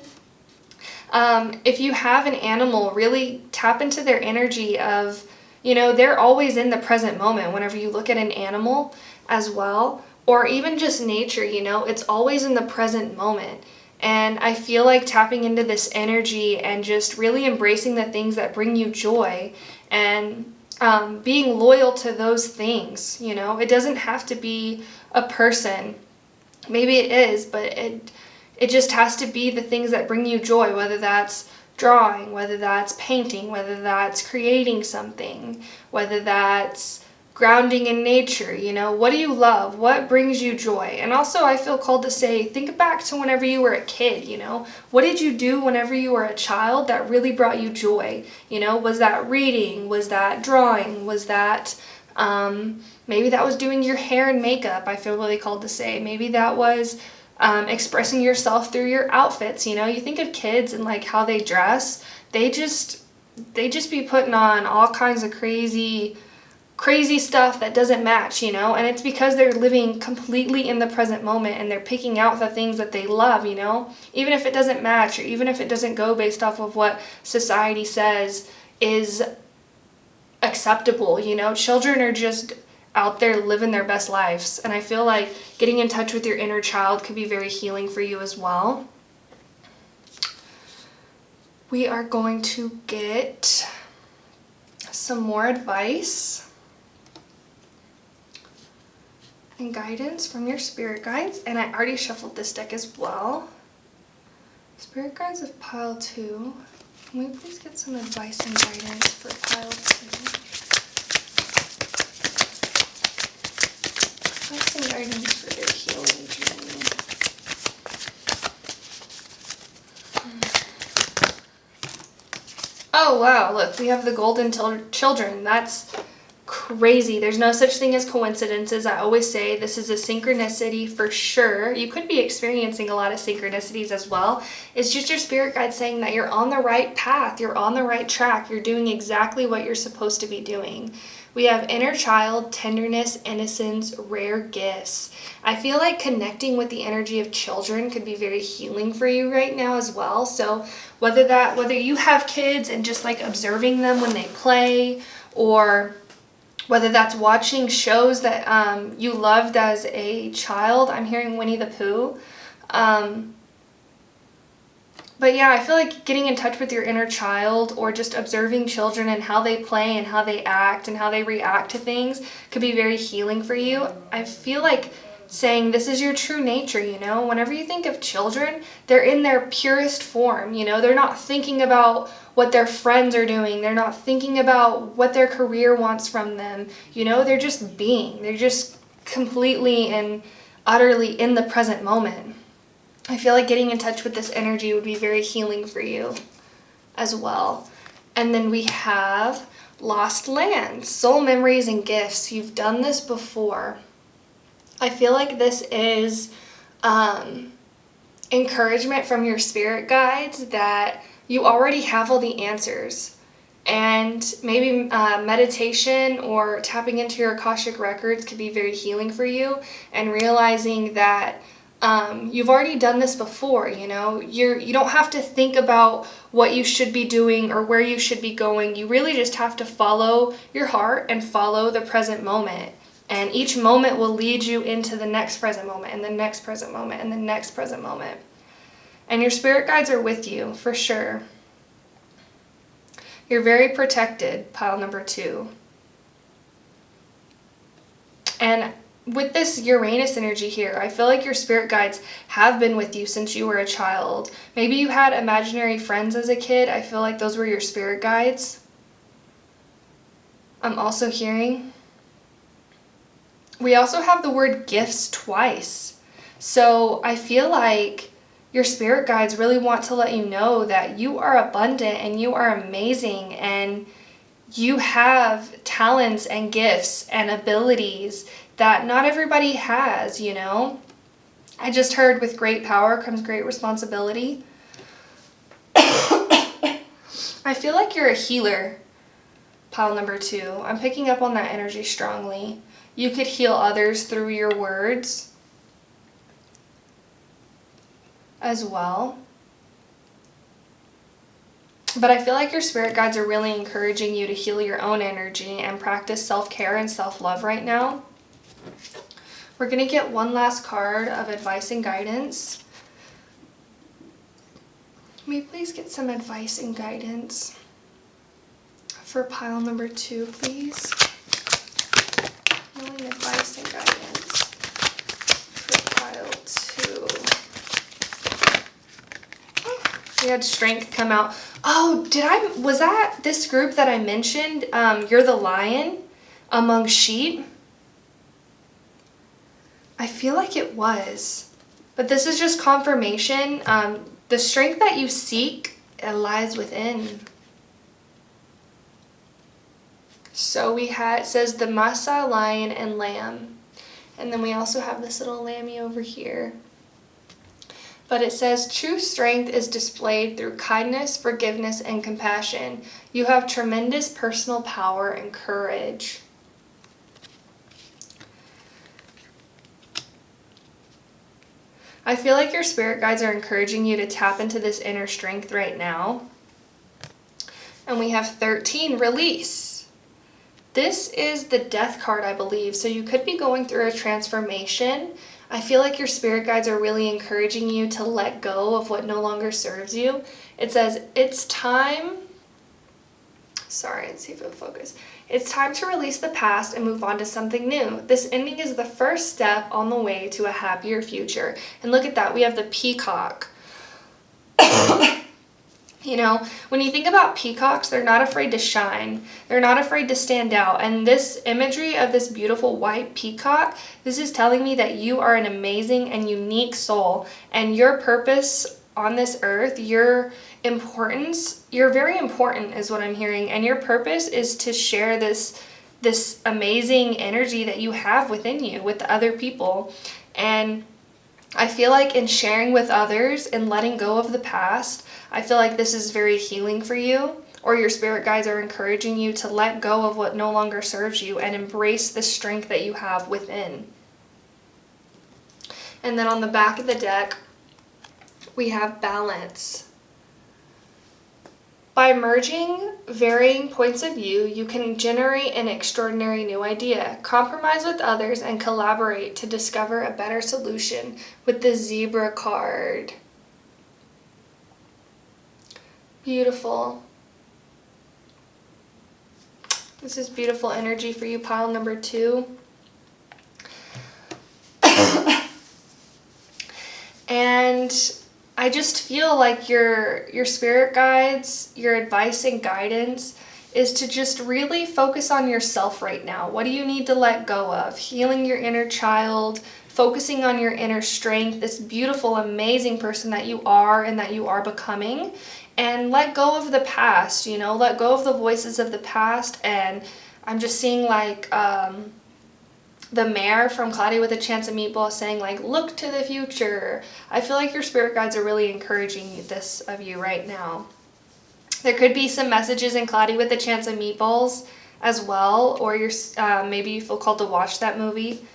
If you have an animal, really tap into their energy of, you know, they're always in the present moment whenever you look at an animal as well, or even just nature, you know, it's always in the present moment. And I feel like tapping into this energy and just really embracing the things that bring you joy, and being loyal to those things, you know, it doesn't have to be a person. Maybe it is, but it just has to be the things that bring you joy, whether that's drawing, whether that's painting, whether that's creating something, whether that's grounding in nature, you know, what do you love? What brings you joy? And also I feel called to say, think back to whenever you were a kid, you know, what did you do whenever you were a child that really brought you joy? You know, was that reading? Was that drawing? Was that, maybe that was doing your hair and makeup, I feel really called to say. Maybe that was expressing yourself through your outfits. You know, you think of kids and like how they dress, they just be putting on all kinds of crazy stuff that doesn't match, you know, and it's because they're living completely in the present moment, and they're picking out the things that they love, you know, even if it doesn't match, or even if it doesn't go based off of what society says is acceptable. You know, children are just out there living their best lives, and I feel like getting in touch with your inner child could be very healing for you as well. We are going to get some more advice and guidance from your spirit guides, and I already shuffled this deck as well. Spirit guides of pile 2. Can we please get some advice and guidance for pile 2? Some guidance for their healing journey. Oh, wow, look, we have the golden children. That's crazy. There's no such thing as coincidences. I always say this is a synchronicity for sure. You could be experiencing a lot of synchronicities as well. It's just your spirit guide saying that you're on the right path. You're on the right track. You're doing exactly what you're supposed to be doing. We have inner child, tenderness, innocence, rare gifts. I feel like connecting with the energy of children could be very healing for you right now as well. So whether you have kids and just like observing them when they play, or whether that's watching shows that you loved as a child. I'm hearing Winnie the Pooh. But yeah, I feel like getting in touch with your inner child, or just observing children and how they play and how they act and how they react to things could be very healing for you. I feel like saying this is your true nature, you know? Whenever you think of children, they're in their purest form, you know? They're not thinking about what their friends are doing. They're not thinking about what their career wants from them. You know, they're just being. They're just completely and utterly in the present moment. I feel like getting in touch with this energy would be very healing for you as well. And then we have lost lands, soul memories, and gifts. You've done this before. I feel like this is encouragement from your spirit guides that you already have all the answers. And maybe meditation or tapping into your Akashic records could be very healing for you, and realizing that you've already done this before, you know? You don't have to think about what you should be doing or where you should be going. You really just have to follow your heart and follow the present moment. And each moment will lead you into the next present moment, and the next present moment, and the next present moment. And your spirit guides are with you, for sure. You're very protected, pile number 2. And with this Uranus energy here, I feel like your spirit guides have been with you since you were a child. Maybe you had imaginary friends as a kid. I feel like those were your spirit guides. I'm also hearing. We also have the word gifts twice. So I feel like your spirit guides really want to let you know that you are abundant and you are amazing, and you have talents and gifts and abilities that not everybody has, you know? I just heard with great power comes great responsibility. I feel like you're a healer, pile number 2. I'm picking up on that energy strongly. You could heal others through your words as well. But I feel like your spirit guides are really encouraging you to heal your own energy and practice self-care and self-love right now. We're going to get one last card of advice and guidance. May we please get some advice and guidance for pile number 2, please? Healing advice and guidance for pile 2. We had strength come out. Oh, was that this group that I mentioned? You're the lion among sheep? I feel like it was. But this is just confirmation. The strength that you seek, it lies within. So it says the Masa, lion, and lamb. And then we also have this little lammy over here. But it says true strength is displayed through kindness, forgiveness, and compassion. You have tremendous personal power and courage. I feel like your spirit guides are encouraging you to tap into this inner strength right now. And we have 13, release. This is the death card, I believe. So you could be going through a transformation. I feel like your spirit guides are really encouraging you to let go of what no longer serves you. It says, it's time. Sorry, let's see if it'll focus. It's time to release the past and move on to something new. This ending is the first step on the way to a happier future. And look at that, we have the peacock. You know, when you think about peacocks, they're not afraid to shine. They're not afraid to stand out. And this imagery of this beautiful white peacock, this is telling me that you are an amazing and unique soul. And your purpose on this earth, your importance. You're very important is what I'm hearing, and your purpose is to share this amazing energy that you have within you with other people. And I feel like in sharing with others and letting go of the past, I feel like this is very healing for you, or your spirit guides are encouraging you to let go of what no longer serves you and embrace the strength that you have within. And then on the back of the deck, we have balance. By merging varying points of view, you can generate an extraordinary new idea, compromise with others, and collaborate to discover a better solution with the Zebra card. Beautiful. This is beautiful energy for you, pile number 2. And I just feel like your spirit guides, your advice and guidance is to just really focus on yourself right now. What do you need to let go of? Healing your inner child, focusing on your inner strength, this beautiful, amazing person that you are and that you are becoming. And let go of the past, you know, let go of the voices of the past. And I'm just seeing like the mayor from Cloudy with a Chance of Meatball saying like, look to the future. I feel like your spirit guides are really encouraging this of you right now. There could be some messages in Cloudy with a Chance of Meatballs as well, or maybe you feel called to watch that movie.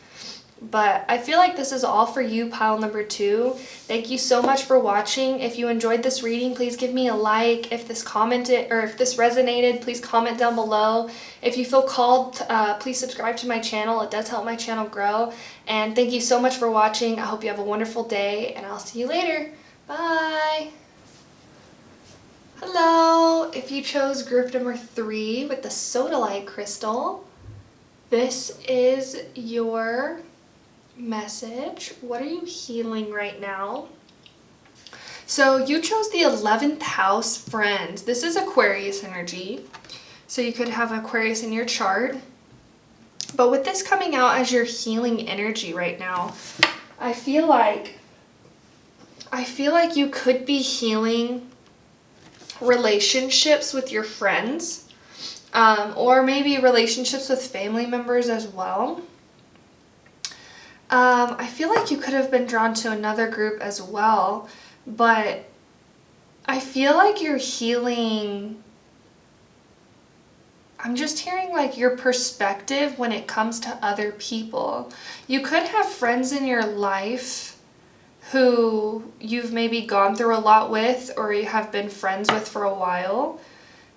But I feel like this is all for you, pile number 2. Thank you so much for watching. If you enjoyed this reading, please give me a like. If this resonated, please comment down below. If you feel called, please subscribe to my channel. It does help my channel grow. And thank you so much for watching. I hope you have a wonderful day, and I'll see you later. Bye. Hello. If you chose group number 3 with the sodalite crystal, this is your message. What are you healing right now? So you chose the 11th house, friends. This is Aquarius energy. So you could have Aquarius in your chart. But with this coming out as your healing energy right now, I feel like you could be healing relationships with your friends, or maybe relationships with family members as well. I feel like you could have been drawn to another group as well, but I feel like you're healing. I'm just hearing like your perspective when it comes to other people. You could have friends in your life who you've maybe gone through a lot with, or you have been friends with for a while.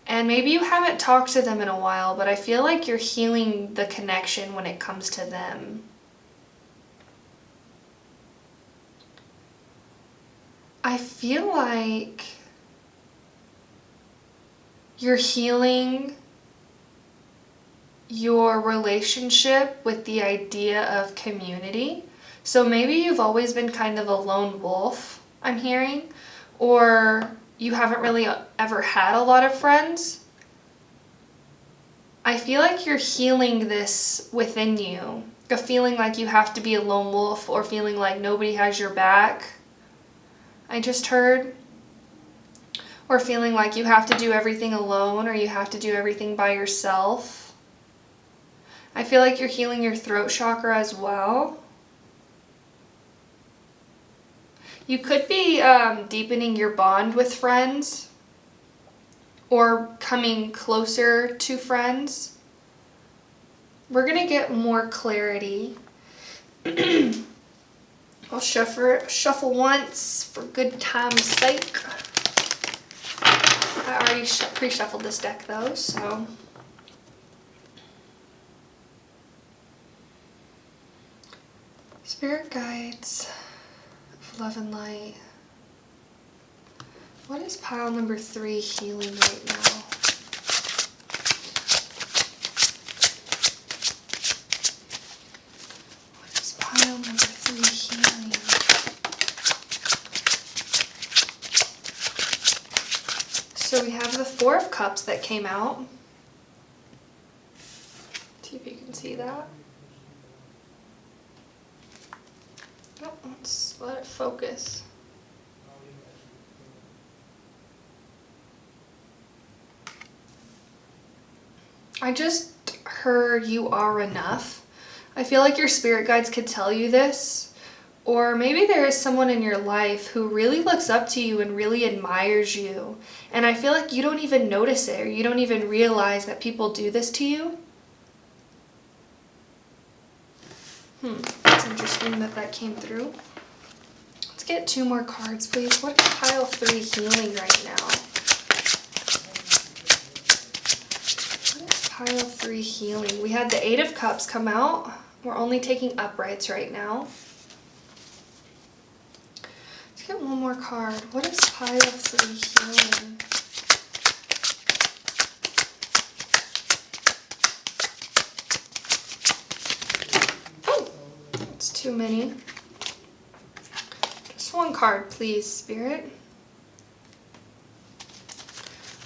And maybe you haven't talked to them in a while, but I feel like you're healing the connection when it comes to them. I feel like you're healing your relationship with the idea of community. So maybe you've always been kind of a lone wolf, I'm hearing, or you haven't really ever had a lot of friends. I feel like you're healing this within you, a feeling like you have to be a lone wolf, or feeling like nobody has your back, I just heard. Or feeling like you have to do everything alone, or you have to do everything by yourself. I feel like you're healing your throat chakra as well. You could be deepening your bond with friends, or coming closer to friends. We're going to get more clarity. I'll shuffle once for good time's sake. I already pre-shuffled this deck though, so. Spirit guides of love and light. What is pile number 3 healing right now? What is pile number 3 healing? So we have the 4 of Cups that came out. See if you can see that. Oh, let's let it focus. I just heard you are enough. I feel like your spirit guides could tell you this. Or maybe there is someone in your life who really looks up to you and really admires you. And I feel like you don't even notice it, or you don't even realize that people do this to you. It's interesting that that came through. Let's get 2 more cards, please. What is pile 3 healing right now? What is pile 3 healing? We had the 8 of Cups come out. We're only taking uprights right now. Let's get 1 more card. What is pile 3 healing? Too many. Just 1 card, please, Spirit.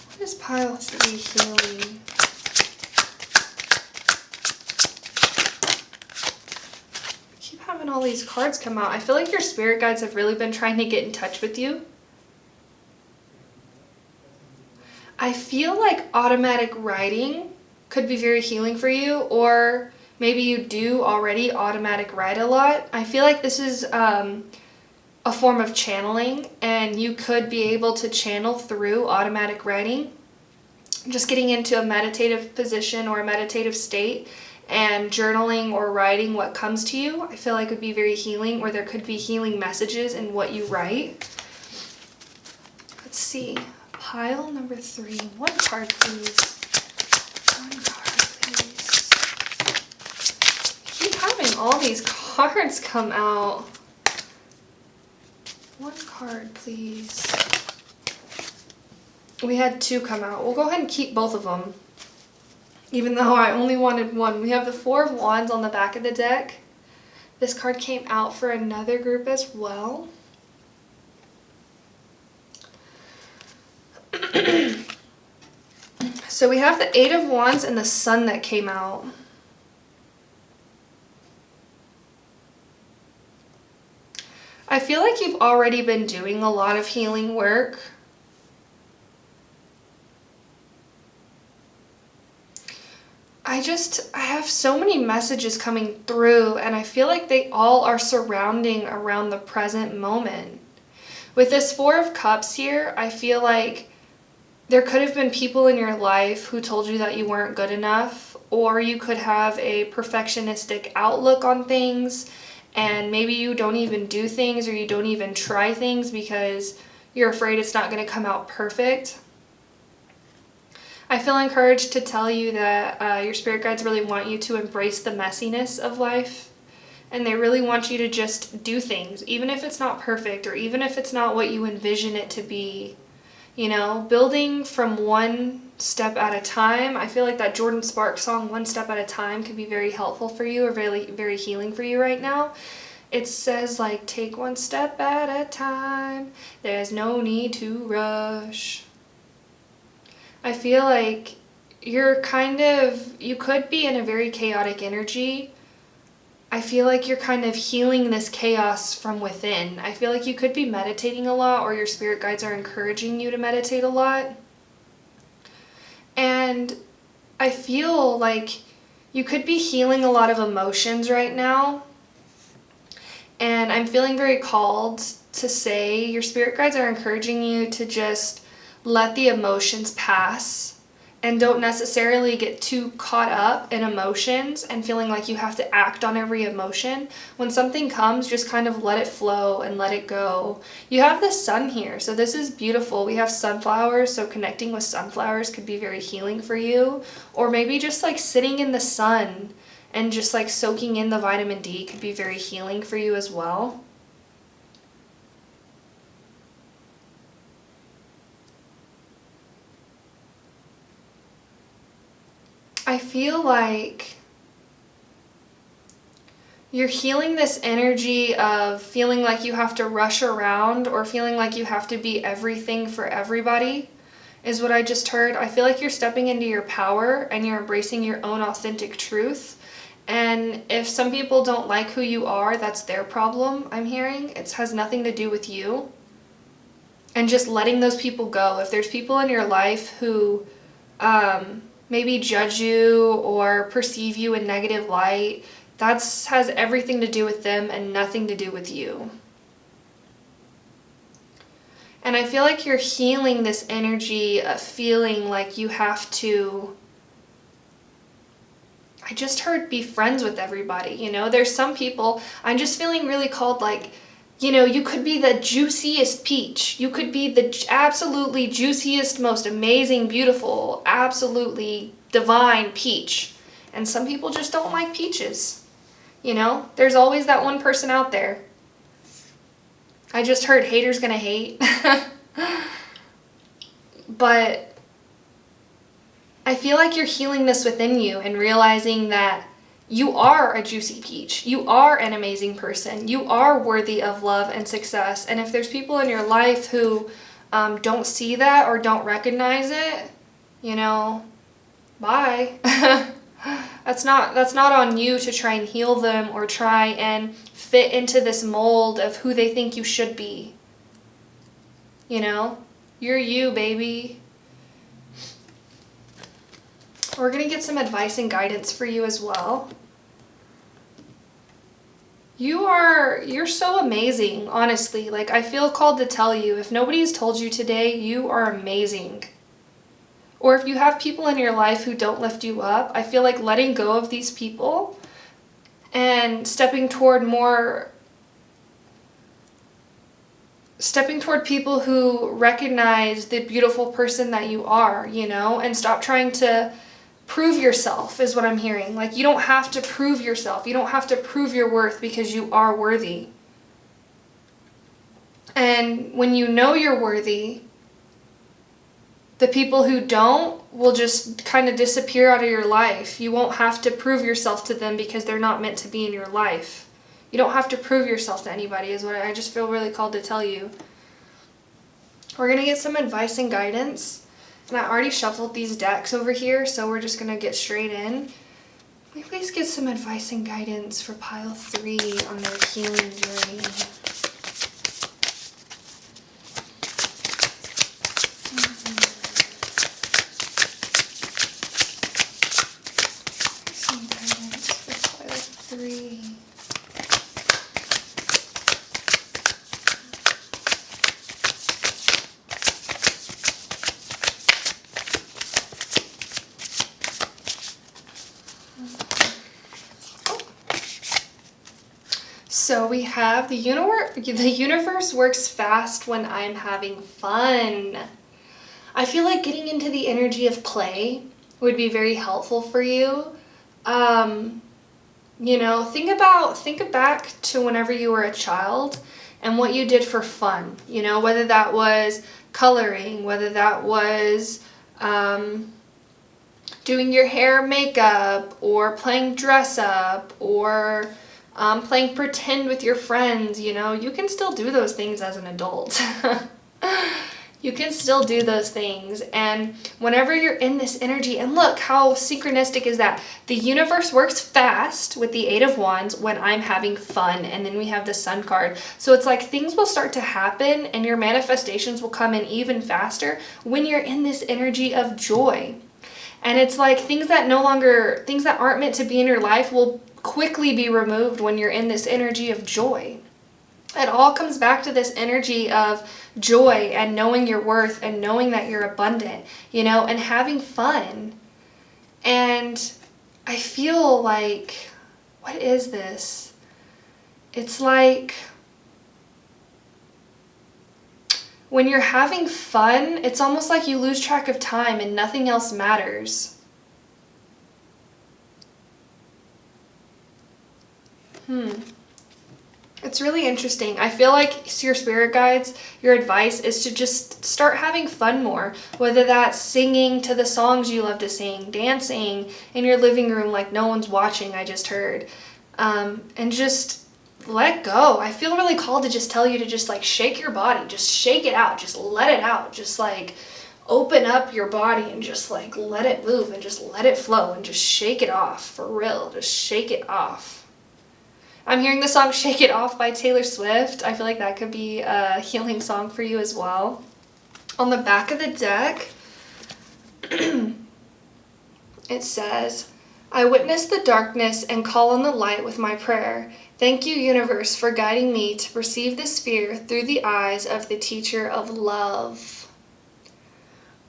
What is pile 3 healing? I keep having all these cards come out. I feel like your spirit guides have really been trying to get in touch with you. I feel like automatic writing could be very healing for you, or maybe you do already automatic write a lot. I feel like this is a form of channeling, and you could be able to channel through automatic writing. Just getting into a meditative position or a meditative state and journaling or writing what comes to you, I feel like would be very healing, or there could be healing messages in what you write. Let's see. Pile number 3. 1 card, please. 1 card, please. Having all these cards come out. 1 card, please. We had 2 come out. We'll go ahead and keep both of them, even though I only wanted 1. We have the 4 of Wands on the back of the deck. This card came out for another group as well. So we have the 8 of Wands and the Sun that came out. I feel like you've already been doing a lot of healing work. I have so many messages coming through, and I feel like they all are surrounding around the present moment. With this 4 of Cups here, I feel like there could have been people in your life who told you that you weren't good enough, or you could have a perfectionistic outlook on things, and maybe you don't even do things, or you don't even try things because you're afraid it's not going to come out perfect. I feel encouraged to tell you that your spirit guides really want you to embrace the messiness of life, and they really want you to just do things, even if it's not perfect, or even if it's not what you envision it to be. You know, building from 1 step at a time. I feel like that Jordan Sparks song, 1 Step at a Time, could be very helpful for you, or very, very healing for you right now. It says, like, take 1 step at a time. There's no need to rush. I feel like you could be in a very chaotic energy. I feel like you're kind of healing this chaos from within. I feel like you could be meditating a lot, or your spirit guides are encouraging you to meditate a lot. And I feel like you could be healing a lot of emotions right now. And I'm feeling very called to say your spirit guides are encouraging you to just let the emotions pass, and don't necessarily get too caught up in emotions and feeling like you have to act on every emotion. When something comes, just kind of let it flow and let it go. You have the Sun here, so this is beautiful. We have sunflowers, so connecting with sunflowers could be very healing for you. Or maybe just like sitting in the sun and just like soaking in the vitamin D could be very healing for you as well. I feel like you're healing this energy of feeling like you have to rush around, or feeling like you have to be everything for everybody, is what I just heard. I feel like you're stepping into your power and you're embracing your own authentic truth. And if some people don't like who you are, that's their problem, I'm hearing. It has nothing to do with you. And just letting those people go. If there's people in your life who maybe judge you or perceive you in negative light, that has everything to do with them and nothing to do with you. And I feel like you're healing this energy of feeling like you have to, I just heard, be friends with everybody. You know, there's some people, I'm just feeling really called, like, you know, you could be the juiciest peach. You could be the absolutely juiciest, most amazing, beautiful, absolutely divine peach. And some people just don't like peaches. You know, there's always that one person out there. I just heard haters gonna hate. But I feel like you're healing this within you and realizing that you are a juicy peach. You are an amazing person. You are worthy of love and success. And if there's people in your life who don't see that or don't recognize it, you know, bye. That's not on you to try and heal them or try and fit into this mold of who they think you should be. You know, you're you, baby. We're going to get some advice and guidance for you as well. You're so amazing, honestly. Like, I feel called to tell you, if nobody's told you today, you are amazing. Or if you have people in your life who don't lift you up, I feel like letting go of these people and stepping toward people who recognize the beautiful person that you are, you know, and stop trying to prove yourself is what I'm hearing. Like, you don't have to prove yourself. You don't have to prove your worth because you are worthy. And when you know you're worthy, the people who don't will just kind of disappear out of your life. You won't have to prove yourself to them because they're not meant to be in your life. You don't have to prove yourself to anybody is what I just feel really called to tell you. We're going to get some advice and guidance. And I already shuffled these decks over here, so we're just going to get straight in. Can we please get some advice and guidance for pile 3 on their healing journey? Some guidance for pile 3. So we have the universe works fast when I'm having fun. I feel like getting into the energy of play would be very helpful for you. You know, think back to whenever you were a child and what you did for fun. You know, whether that was coloring, whether that was doing your hair, makeup, or playing dress up, or playing pretend with your friends. You know, you can still do those things as an adult. You can still do those things. And whenever you're in this energy, and look how synchronistic is that? The universe works fast with the 8 of Wands when I'm having fun. And then we have the Sun card. So it's like things will start to happen and your manifestations will come in even faster when you're in this energy of joy. And it's like things that aren't meant to be in your life will quickly be removed when you're in this energy of joy. It all comes back to this energy of joy and knowing your worth and knowing that you're abundant, you know, and having fun. And I feel like, what is this? It's like when you're having fun, it's almost like you lose track of time and nothing else matters. It's really interesting. I feel like your spirit guides, your advice is to just start having fun more. Whether that's singing to the songs you love to sing, dancing in your living room like no one's watching, I just heard. And just let go. I feel really called to just tell you to just like shake your body. Just shake it out. Just let it out. Just like open up your body and just like let it move and just let it flow and just shake it off. For real. Just shake it off. I'm hearing the song Shake It Off by Taylor Swift. I feel like that could be a healing song for you as well. On the back of the deck, It says, I witness the darkness and call on the light with my prayer. Thank you, universe, for guiding me to perceive this fear through the eyes of the teacher of love.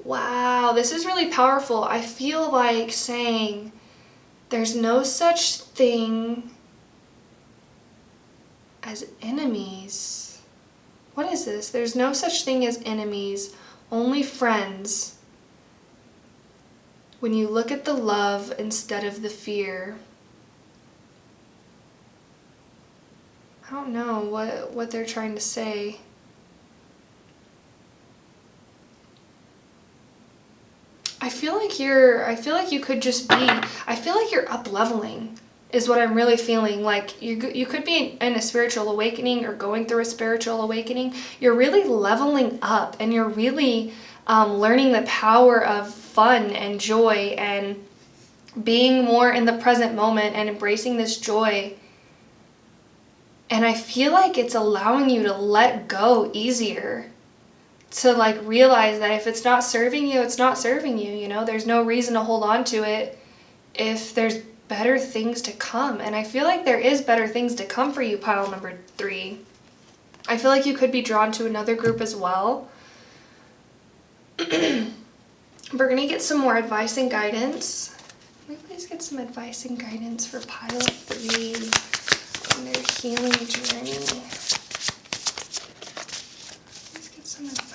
Wow, this is really powerful. I feel like saying there's no such thing as enemies. What is this? There's no such thing as enemies, only friends. When you look at the love instead of the fear. I don't know what they're trying to say. I feel like you could just be, I feel like you're up leveling is what I'm really feeling. Like you could be in a spiritual awakening or going through a spiritual awakening. You're really leveling up and you're really learning the power of fun and joy and being more in the present moment and embracing this joy. And I feel like it's allowing you to let go easier, to like realize that if it's not serving you, it's not serving you, you know? There's no reason to hold on to it if there's better things to come. And I feel like there is better things to come for you, pile number 3. I feel like you could be drawn to another group as well. We're going to get some more advice and guidance. Can we please get some advice and guidance for pile 3 on their healing journey? Let's get some advice.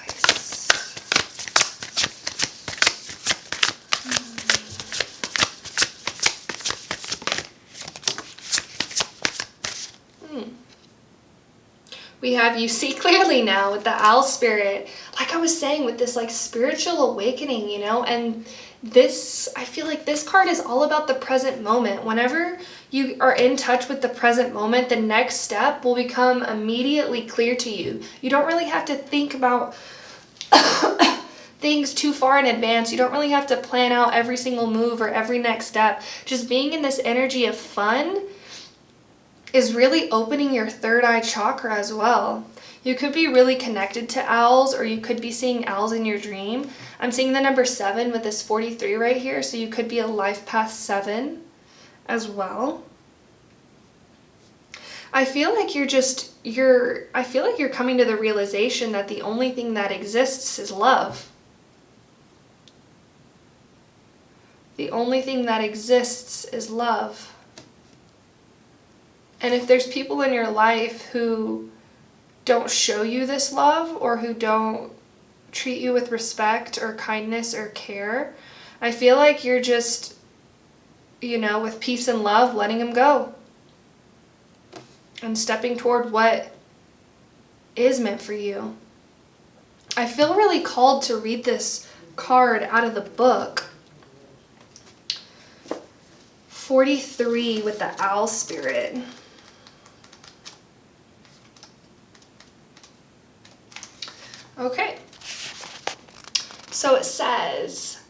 We have you see clearly now with the owl spirit. Like I was saying, with this like spiritual awakening, you know, and this, I feel like this card is all about the present moment. Whenever you are in touch with the present moment, the next step will become immediately clear to you. You don't really have to think about things too far in advance. You don't really have to plan out every single move or every next step. Just being in this energy of fun is really opening your third eye chakra as well. You could be really connected to owls, or you could be seeing owls in your dream. I'm seeing the number 7 with this 43 right here, so you could be a life path 7 as well. I feel like you're coming to the realization that the only thing that exists is love. The only thing that exists is love. And if there's people in your life who don't show you this love, or who don't treat you with respect or kindness or care, I feel like you're just, you know, with peace and love, letting them go and stepping toward what is meant for you. I feel really called to read this card out of the book. 43 with the owl spirit. Okay, so it says,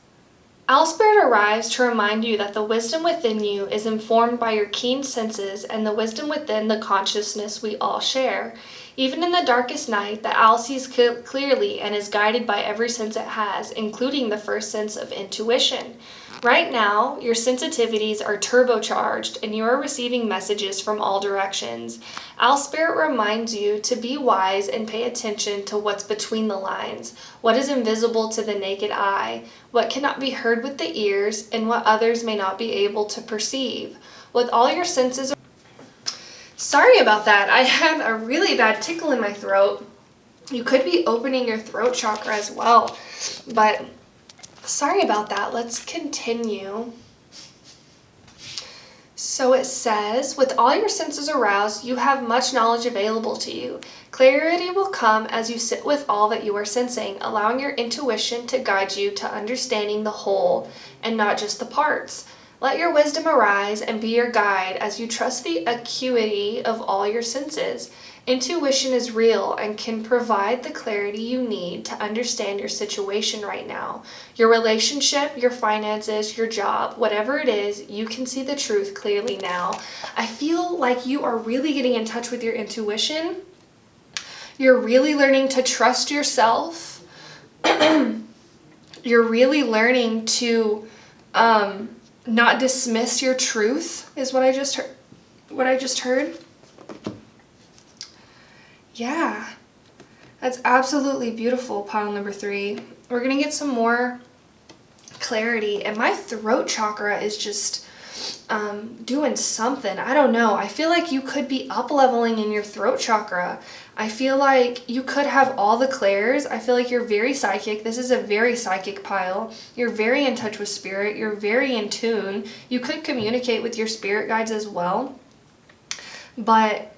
Owl Spirit arrives to remind you that the wisdom within you is informed by your keen senses and the wisdom within the consciousness we all share. Even in the darkest night, the owl sees clearly and is guided by every sense it has, including the first sense of intuition. Right now, your sensitivities are turbocharged and you are receiving messages from all directions. Owl Spirit reminds you to be wise and pay attention to what's between the lines, what is invisible to the naked eye, what cannot be heard with the ears, and what others may not be able to perceive. With all your senses... Sorry about that. I had a really bad tickle in my throat. You could be opening your throat chakra as well, but... Sorry about that. Let's continue. So it says, with all your senses aroused, you have much knowledge available to you. Clarity will come as you sit with all that you are sensing, allowing your intuition to guide you to understanding the whole and not just the parts. Let your wisdom arise and be your guide as you trust the acuity of all your senses. Intuition is real and can provide the clarity you need to understand your situation right now. Your relationship, your finances, your job, whatever it is, you can see the truth clearly now. I feel like you are really getting in touch with your intuition. You're really learning to trust yourself. You're really learning to not dismiss your truth is what I just heard. Yeah. That's absolutely beautiful, pile number 3. We're going to get some more clarity. And my throat chakra is just doing something. I don't know. I feel like you could be up-leveling in your throat chakra. I feel like you could have all the clairs. I feel like you're very psychic. This is a very psychic pile. You're very in touch with spirit. You're very in tune. You could communicate with your spirit guides as well. But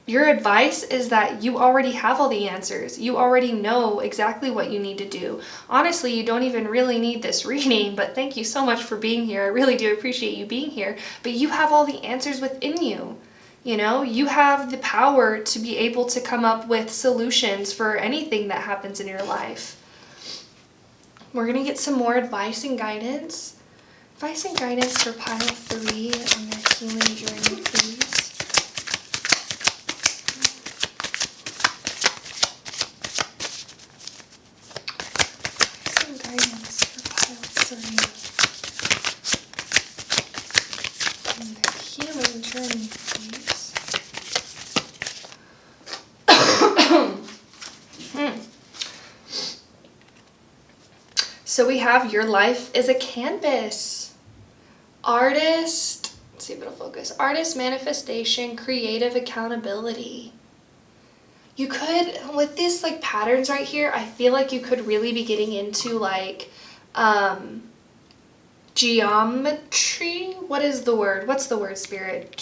your advice is that you already have all the answers. You already know exactly what you need to do. Honestly, you don't even really need this reading, but thank you so much for being here. I really do appreciate you being here. But you have all the answers within you. You know, you have the power to be able to come up with solutions for anything that happens in your life. We're going to get some more advice and guidance. Advice and guidance for pile 3 on their healing journey, please. So we have your life is a canvas. Artist, let's see if it'll focus. Artist, manifestation, creative accountability. You could, with these like patterns right here, I feel like you could really be getting into like geometry. What is the word? What's the word, spirit?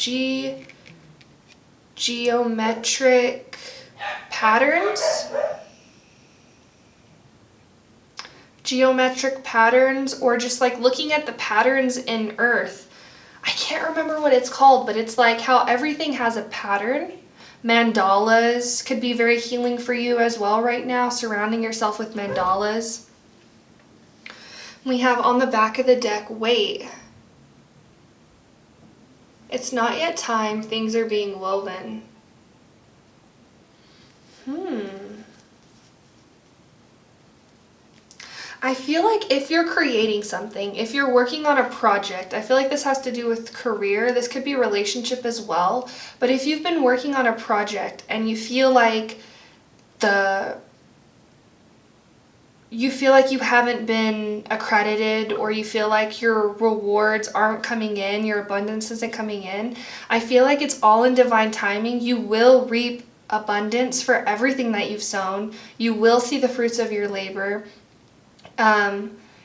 Geometric patterns? Geometric patterns, or just like looking at the patterns in Earth. I can't remember what it's called, but it's like how everything has a pattern. Mandalas could be very healing for you as well right now, surrounding yourself with mandalas. We have on the back of the deck, wait. It's not yet time, things are being woven. I feel like if you're creating something, if you're working on a project, I feel like this has to do with career. This could be relationship as well. But if you've been working on a project and you feel like you haven't been accredited, or you feel like your rewards aren't coming in, your abundance isn't coming in, I feel like it's all in divine timing. You will reap abundance for everything that you've sown. You will see the fruits of your labor.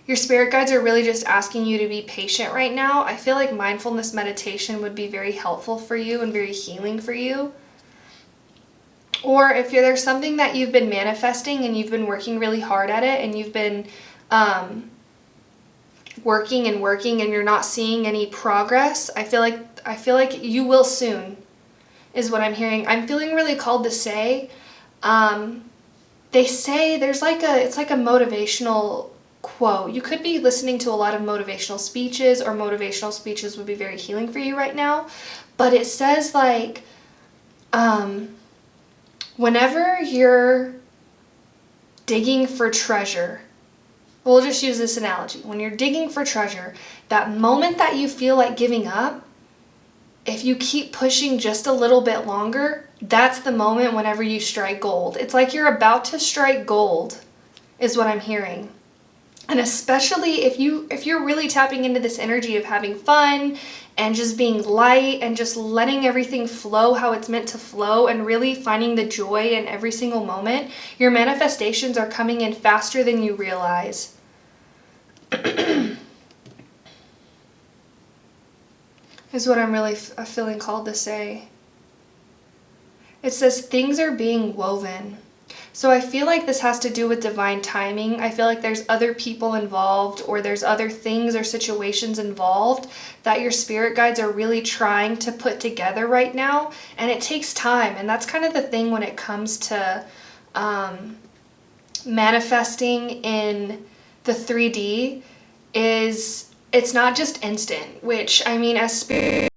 Your spirit guides are really just asking you to be patient right now. I feel like mindfulness meditation would be very helpful for you and very healing for you. Or if there's something that you've been manifesting and you've been working really hard at it, and you've been working and you're not seeing any progress, I feel like you will soon, is what I'm hearing. I'm feeling really called to say, they say it's like a motivational quote. You could be listening to a lot of motivational speeches, or motivational speeches would be very healing for you right now. But it says like, whenever you're digging for treasure, we'll just use this analogy. When you're digging for treasure, that moment that you feel like giving up, if you keep pushing just a little bit longer, that's the moment whenever you strike gold. It's like you're about to strike gold, is what I'm hearing. And especially if you're really tapping into this energy of having fun and just being light and just letting everything flow how it's meant to flow, and really finding the joy in every single moment, your manifestations are coming in faster than you realize. Is what I'm really feeling called to say. It says things are being woven. So I feel like this has to do with divine timing. I feel like there's other people involved, or there's other things or situations involved that your spirit guides are really trying to put together right now. And it takes time. And that's kind of the thing when it comes to manifesting in the 3D, is it's not just instant, which, I mean, as spirit